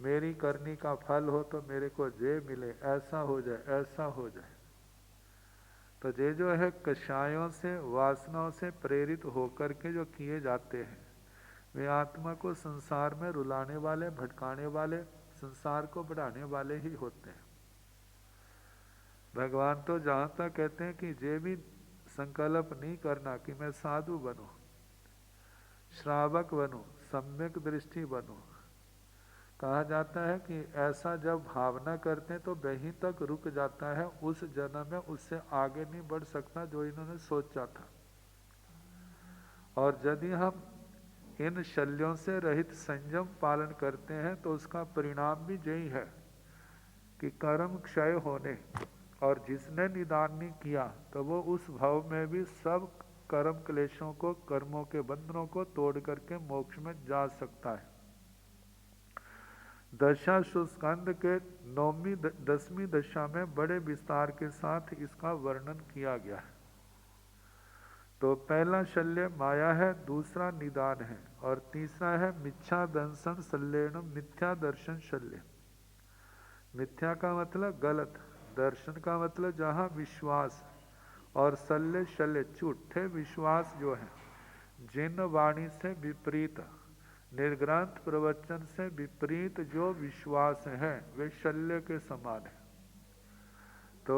मेरी करनी का फल हो तो मेरे को जे मिले, ऐसा हो जाए, ऐसा हो जाए। तो ये जो है कषायों से, वासनाओं से प्रेरित होकर के जो किए जाते हैं, वे आत्मा को संसार में रुलाने वाले, भटकाने वाले, संसार को बढ़ाने वाले ही होते हैं। भगवान तो जहाँ तक कहते हैं कि ये भी संकल्प नहीं करना कि मैं साधु बनूं, श्रावक बनूं, सम्यक दृष्टि बनूं। कहा जाता है कि ऐसा जब भावना करते हैं तो वहीं तक रुक जाता है, उस जन्म में उससे आगे नहीं बढ़ सकता जो इन्होंने सोचा था। और यदि हम इन शल्यों से रहित संयम पालन करते हैं तो उसका परिणाम भी यही है कि कर्म क्षय होने, और जिसने निदान नहीं किया तो वो उस भाव में भी सब कर्म क्लेशों को, कर्मों के बंधनों को तोड़ करके मोक्ष में जा सकता है। दशाश्व स्कंद के 9वीं 10वीं दशा में बड़े विस्तार के साथ इसका वर्णन किया गया है। तो पहला शल्य माया है, दूसरा निदान है, और तीसरा है मिथ्या दर्शन शल्येन मिथ्या दर्शन शल्य। मिथ्या का मतलब गलत, दर्शन का मतलब जहाँ विश्वास, और शल्य शल्य झूठे विश्वास जो है, जिन वाणी से विपरीत, निर्ग्रंथ प्रवचन से विपरीत जो विश्वास है वे शल्य के समान है। तो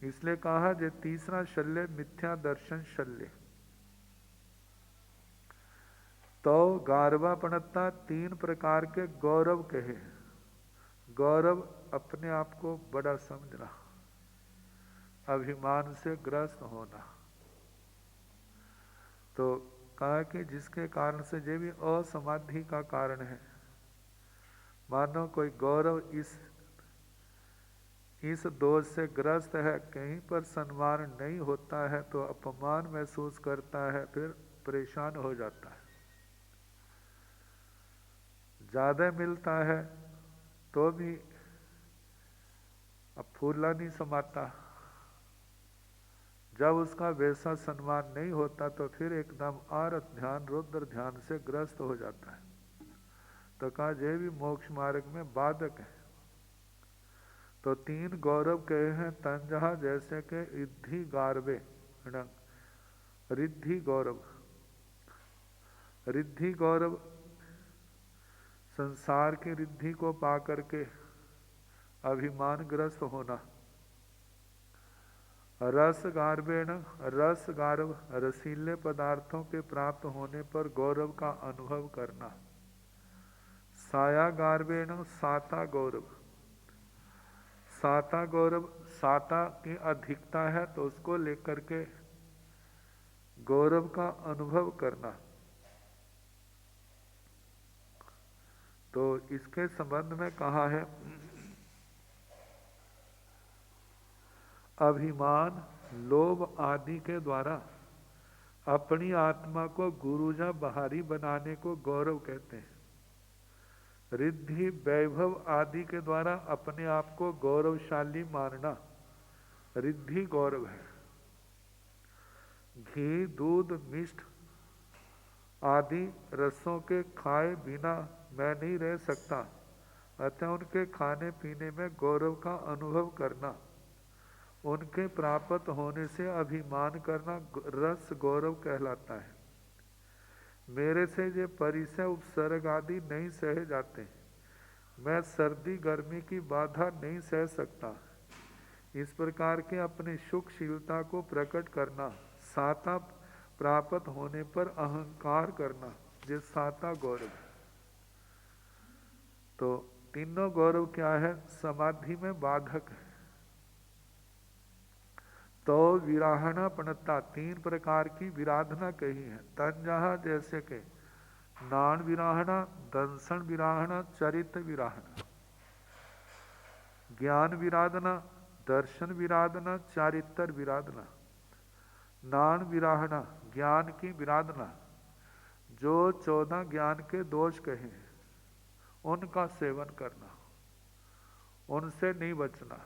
इसलिए कहा जे तीसरा शल्य मिथ्या दर्शन शल्य। तो गारवापणता 3 प्रकार के गौरव कहे। गौरव अपने आप को बड़ा समझना, अभिमान से ग्रस्त होना। तो कहा कि जिसके कारण से ये भी असमाधि का कारण है। मानो कोई गौरव इस दोष से ग्रस्त है, कहीं पर सम्मान नहीं होता है तो अपमान महसूस करता है, फिर परेशान हो जाता है। ज्यादा मिलता है तो भी अब फूला नहीं समाता। जब उसका वैसा सम्मान नहीं होता तो फिर एकदम आरत ध्यान, रुद्र ध्यान से ग्रस्त हो जाता है। तो कहा ये भी मोक्ष मार्ग में बाधक है। तो 3 गौरव कहे हैं तंजहा, जैसे कि रिद्धि गारवे, रिद्धि गौरव। रिद्धि गौरव संसार की रिद्धि को पा करके अभिमान ग्रस्त होना। रस गार्वेण, रस गार्व, रसीले पदार्थों के प्राप्त होने पर गौरव का अनुभव करना। साया गार्वेण, साता गौरव। साता गौरव, साता की अधिकता है तो उसको लेकर के गौरव का अनुभव करना। तो इसके संबंध में कहा है अभिमान, लोभ आदि के द्वारा अपनी आत्मा को गुरुजा बाहरी बनाने को गौरव कहते हैं। रिद्धि, वैभव आदि के द्वारा अपने आप को गौरवशाली मानना रिद्धि गौरव है। घी, दूध, मिष्ट आदि रसों के खाए बिना मैं नहीं रह सकता, अतः उनके खाने पीने में गौरव का अनुभव करना। उनके प्राप्त होने से अभिमान करना रस गौरव कहलाता है। मेरे से ये परिसय उपसर्ग आदि नहीं सहे जाते, मैं सर्दी गर्मी की बाधा नहीं सह सकता। इस प्रकार के अपने सुखशीलता को प्रकट करना। साता प्राप्त होने पर अहंकार करना, ये साता गौरव। तो तीनों गौरव क्या है? समाधि में बाधक है। तो विराहना पणता, 3 प्रकार की विराधना कही है। तन जहाँ जैसे के नान विराहना, दंसन विराहना, चरित्र विराहना, ज्ञान विराधना, दर्शन विराधना, चारित्र विराधना। नान विराहना ज्ञान की विराधना, जो 14 ज्ञान के दोष कहे हैं उनका सेवन करना, उनसे नहीं बचना।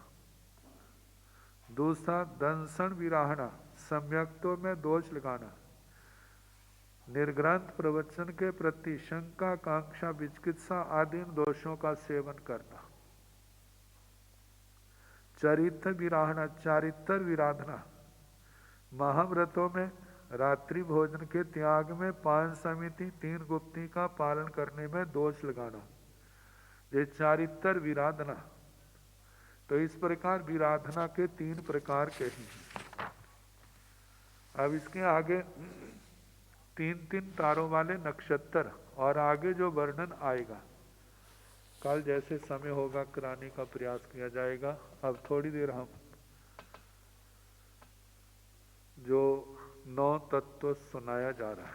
दूसरा दंसन विराहना, सम्यक्तों में दोष लगाना, निर्ग्रंथ प्रवचन के प्रति शंका, कांक्षा, विचिकित्सा आदि दोषों का सेवन करना। चरित्र विराहना, चारित्र विराधना, महाव्रतों में रात्रि भोजन के त्याग में 5 समिति 3 गुप्ती का पालन करने में दोष लगाना, ये चारित्र विराधना। तो इस प्रकार विराधना के 3 प्रकार के हैं। अब इसके आगे 3-3 तारों वाले नक्षत्र और आगे जो वर्णन आएगा कल जैसे समय होगा कराने का प्रयास किया जाएगा। अब थोड़ी देर हम जो 9 तत्व सुनाया जा रहा है,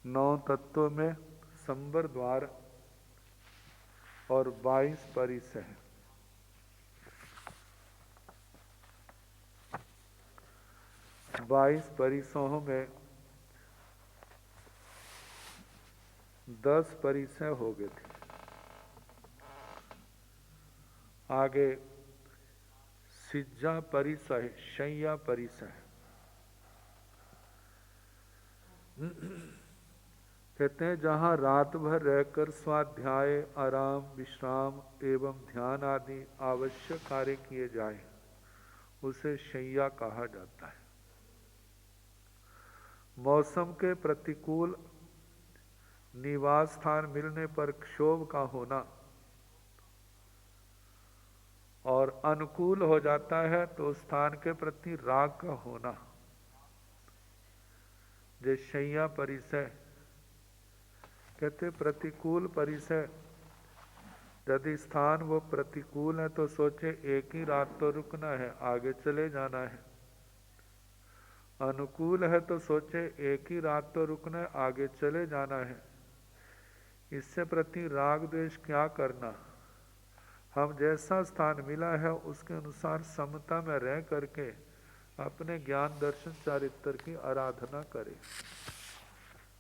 9 तत्वों में संबर द्वार और 22 परिसर है। 22 परिसरों में 10 परिसर हो गए थे। आगे सिज्जा परिसर, शैया परिसर। कहते हैं जहाँ रात भर रहकर स्वाध्याय, आराम, विश्राम एवं ध्यान आदि आवश्यक कार्य किए जाए उसे शैया कहा जाता है। मौसम के प्रतिकूल निवास स्थान मिलने पर क्षोभ का होना और अनुकूल हो जाता है तो स्थान के प्रति राग का होना, जो शैया परिसर कहते। प्रतिकूल परिसर, यदि स्थान वो प्रतिकूल है तो सोचे एक ही रात तो रुकना है, आगे चले जाना है। अनुकूल है तो सोचे एक ही रात तो रुकना है, आगे चले जाना है। इससे प्रति राग द्वेष क्या करना। हम जैसा स्थान मिला है उसके अनुसार समता में रह करके अपने ज्ञान दर्शन चारित्र की आराधना करें।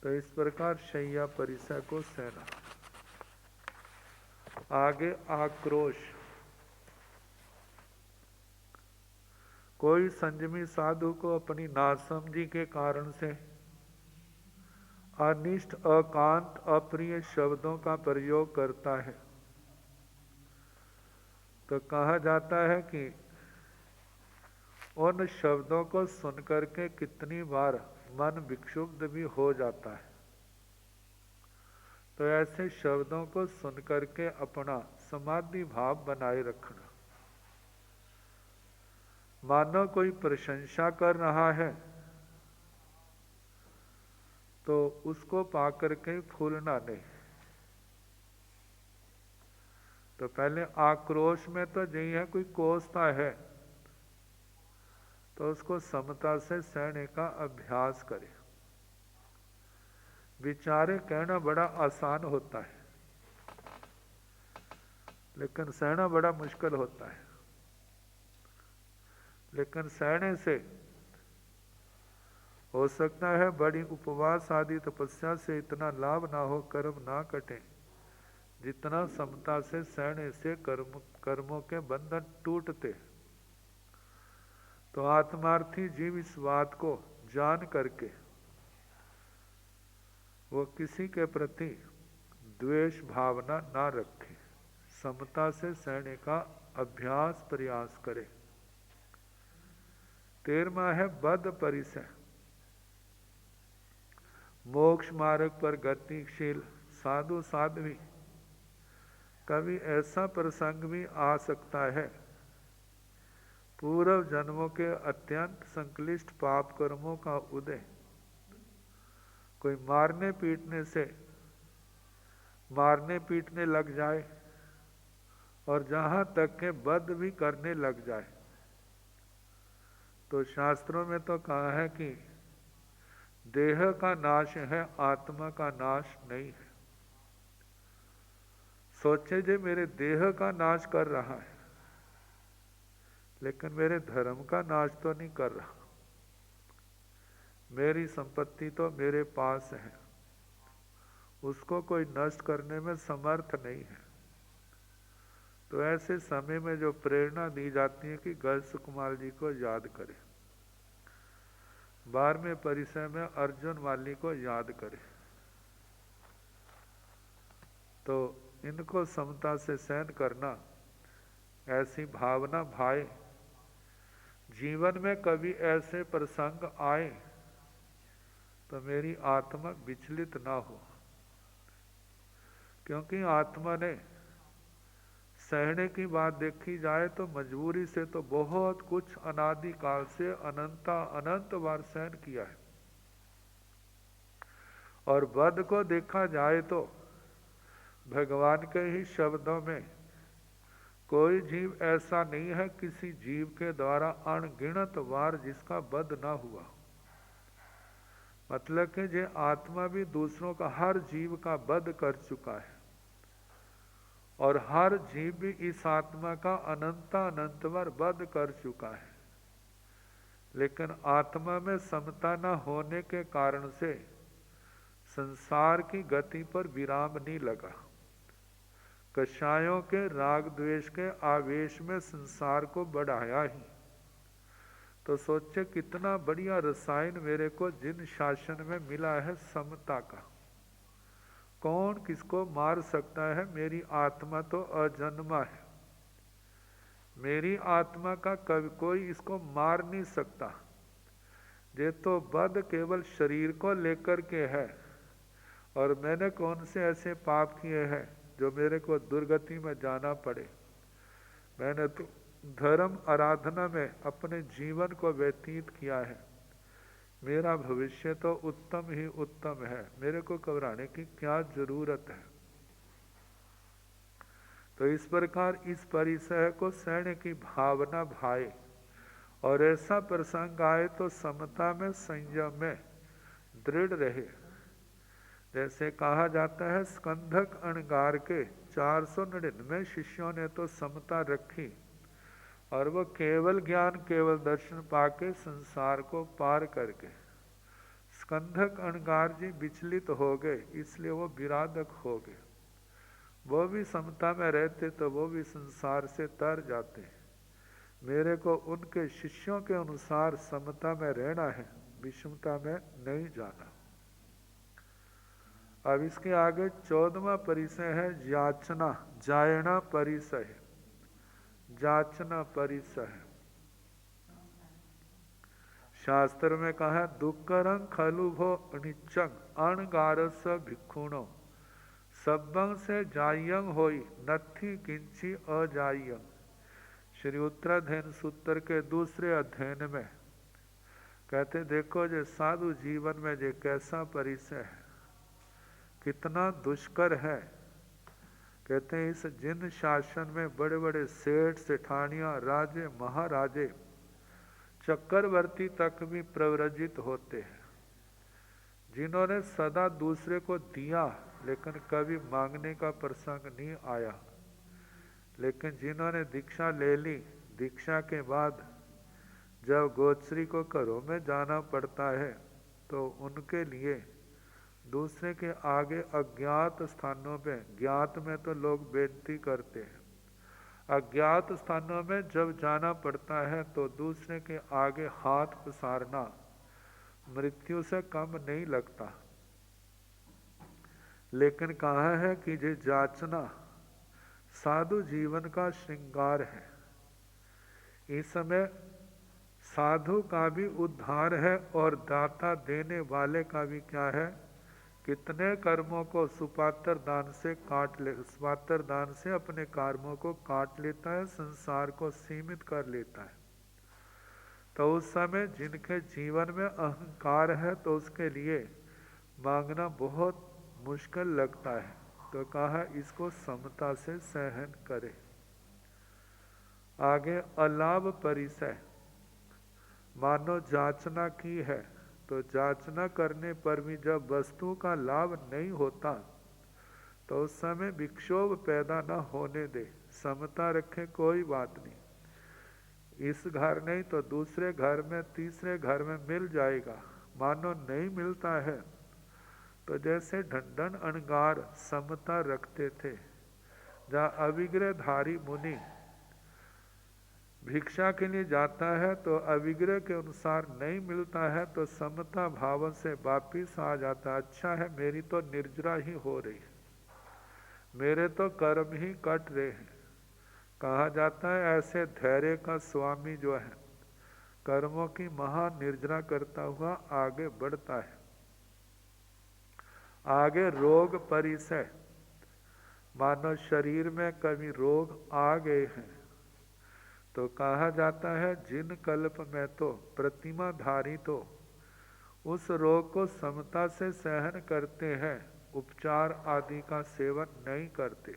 तो इस प्रकार शैया परिसर को सहना। आगे आक्रोश। कोई संयमी साधु को अपनी नासमझी के कारण से अनिष्ट, अकांत, अप्रिय शब्दों का प्रयोग करता है तो कहा जाता है कि उन शब्दों को सुनकर के कितनी बार मन विक्षुब्ध भी हो जाता है। तो ऐसे शब्दों को सुनकर के अपना समाधि भाव बनाए रखना। मानो कोई प्रशंसा कर रहा है तो उसको पाकर के फूलना नहीं। तो पहले आक्रोश में तो यही है, कोई कोसता है तो उसको समता से सहने का अभ्यास करे। विचारे कहना बड़ा आसान होता है लेकिन सहना बड़ा मुश्किल होता है। लेकिन सहने से हो सकता है बड़ी उपवास आदि तपस्या से इतना लाभ ना हो, कर्म ना कटे जितना समता से सहने से कर्मों के बंधन टूटते। तो आत्मार्थी जीव इस बात को जान करके वो किसी के प्रति द्वेष भावना ना रखे, समता से सहने का अभ्यास प्रयास करे। 13वां है बद्ध परिसर। मोक्ष मार्ग पर गतिशील साधु साध्वी, कभी ऐसा प्रसंग भी आ सकता है पूर्व जन्मों के अत्यंत संक्लिष्ट पाप कर्मों का उदय, कोई मारने पीटने लग जाए और जहाँ तक के बद्ध भी करने लग जाए। तो शास्त्रों में तो कहा है कि देह का नाश है, आत्मा का नाश नहीं है। सोचे जे मेरे देह का नाश कर रहा है, लेकिन मेरे धर्म का नाश तो नहीं कर रहा। मेरी संपत्ति तो मेरे पास है, उसको कोई नष्ट करने में समर्थ नहीं है। तो ऐसे समय में जो प्रेरणा दी जाती है कि गर्ग सुकुमार जी को याद करें, 12वें परिसर में अर्जुन वाली को याद करें, तो इनको समता से सहन करना, ऐसी भावना भाए। जीवन में कभी ऐसे प्रसंग आए तो मेरी आत्मा विचलित ना हो, क्योंकि आत्मा ने सहने की बात देखी जाए तो मजबूरी से तो बहुत कुछ अनादि काल से अनंत बार सहन किया है। और वध को देखा जाए तो भगवान के ही शब्दों में कोई जीव ऐसा नहीं है किसी जीव के द्वारा अनगिनत बार जिसका वध ना हुआ। मतलब कि जे आत्मा भी दूसरों का, हर जीव का वध कर चुका है, और हर जीव भी इस आत्मा का अनंत बार वध कर चुका है। लेकिन आत्मा में समता न होने के कारण से संसार की गति पर विराम नहीं लगा। कषायों के राग द्वेष के आवेश में संसार को बढ़ाया ही। तो सोचे कितना बढ़िया रसायन मेरे को जिन शासन में मिला है समता का। कौन किसको मार सकता है? मेरी आत्मा तो अजन्मा है, मेरी आत्मा का कभी कोई इसको मार नहीं सकता। ये तो वध केवल शरीर को लेकर के है, और मैंने कौन से ऐसे पाप किए हैं जो मेरे को दुर्गति में जाना पड़े। मैंने तो धर्म आराधना में अपने जीवन को व्यतीत किया है, मेरा भविष्य तो उत्तम ही उत्तम है, मेरे को घबराने की क्या जरूरत है। तो इस प्रकार इस परिसर को सहने की भावना भाए, और ऐसा प्रसंग आए तो समता में, संयम में दृढ़ रहे। जैसे कहा जाता है स्कंधक अणगार के 499 शिष्यों ने तो समता रखी, और वो केवल ज्ञान केवल दर्शन पाके संसार को पार करके। स्कंधक अणगार जी विचलित हो गए, इसलिए वो विराधक हो गए। वो भी समता में रहते तो वो भी संसार से तर जाते। मेरे को उनके शिष्यों के अनुसार समता में रहना है, विषमता में नहीं जाना। अब इसके आगे 14वां परिसय है याचना, जायना परिसय, जाचना परिसय। शास्त्र में कहा है दुक्करं खलु भो अनिच्चंग अणगारस भिक्षुणो सब्बंग से जायंग होई नथी किंची अजायंग। श्री उत्तराध्ययन सूत्र के दूसरे अध्ययन में कहते देखो जो साधु जीवन में जो कैसा परिसय है, कितना दुष्कर है। कहते हैं इस जिन शासन में बड़े बड़े सेठ सेठानियां, राजे महाराजे, चक्रवर्ती तक भी प्रव्रजित होते हैं, जिन्होंने सदा दूसरे को दिया लेकिन कभी मांगने का प्रसंग नहीं आया। लेकिन जिन्होंने दीक्षा ले ली, दीक्षा के बाद जब गोचरी को घरों में जाना पड़ता है तो उनके लिए दूसरे के आगे अज्ञात स्थानों पे, ज्ञात में तो लोग बेनती करते हैं, अज्ञात स्थानों में जब जाना पड़ता है तो दूसरे के आगे हाथ पसारना मृत्यु से कम नहीं लगता। लेकिन कहा है कि ये जाचना साधु जीवन का श्रृंगार है। इस समय साधु का भी उद्धार है और दाता देने वाले का भी क्या है, कितने कर्मों को सुपात्र दान से काट ले, सुपात्र दान से अपने कर्मों को काट लेता है, संसार को सीमित कर लेता है। तो उस समय जिनके जीवन में अहंकार है तो उसके लिए मांगना बहुत मुश्किल लगता है। तो कहा इसको समता से सहन करे। आगे अलाभ परिसय, मानो जांचना की है, तो जांचना करने पर भी जब वस्तु का लाभ नहीं होता तो उस समय विक्षोभ पैदा न होने दे, समता रखे, कोई बात नहीं। इस घर नहीं तो दूसरे घर में, तीसरे घर में मिल जाएगा। मानो नहीं मिलता है तो जैसे ढंढन अणगार समता रखते थे, जहाँ अविग्रहधारी मुनि भिक्षा के लिए जाता है तो अविग्रह के अनुसार नहीं मिलता है तो समता भाव से वापिस आ जाता। अच्छा है, मेरी तो निर्जरा ही हो रही है, मेरे तो कर्म ही कट रहे हैं। कहा जाता है ऐसे धैर्य का स्वामी जो है, कर्मों की महान निर्जरा करता हुआ आगे बढ़ता है। आगे रोग परिसय, मानो शरीर में कभी रोग आ गए हैं तो कहा जाता है जिन कल्प में तो प्रतिमाधारी तो उस रोग को समता से सहन करते हैं, उपचार आदि का सेवन नहीं करते,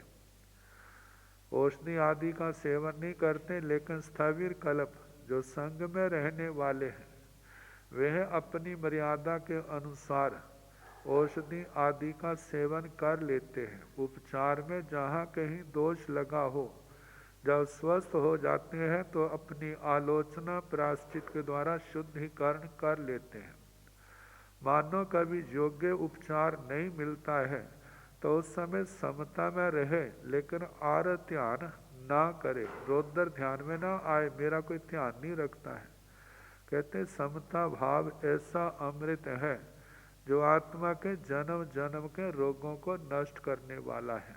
औषधि आदि का सेवन नहीं करते, लेकिन स्थविर कल्प जो संग में रहने वाले हैं वह अपनी मर्यादा के अनुसार औषधि आदि का सेवन कर लेते हैं। उपचार में जहाँ कहीं दोष लगा हो, जब स्वस्थ हो जाते हैं तो अपनी आलोचना प्रायश्चित के द्वारा शुद्धिकरण कर लेते हैं। मानो कभी योग्य उपचार नहीं मिलता है तो उस समय समता में रहे, लेकिन आर ध्यान ना करे, रौद्र ध्यान में ना आए, मेरा कोई ध्यान नहीं रखता है। कहते समता भाव ऐसा अमृत है जो आत्मा के जन्म जन्म के रोगों को नष्ट करने वाला है।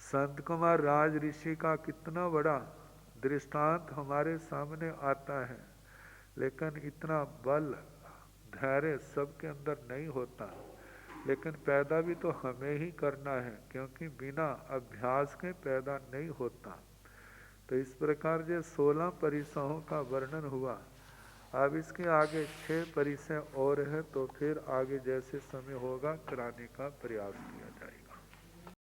संत कुमार राज ऋषि का कितना बड़ा दृष्टांत हमारे सामने आता है, लेकिन इतना बल धैर्य सबके अंदर नहीं होता, लेकिन पैदा भी तो हमें ही करना है, क्योंकि बिना अभ्यास के पैदा नहीं होता। तो इस प्रकार जो 16 परिसहों का वर्णन हुआ, अब इसके आगे 6 परिसय और है, तो फिर आगे जैसे समय होगा कराने का प्रयास किया जाए।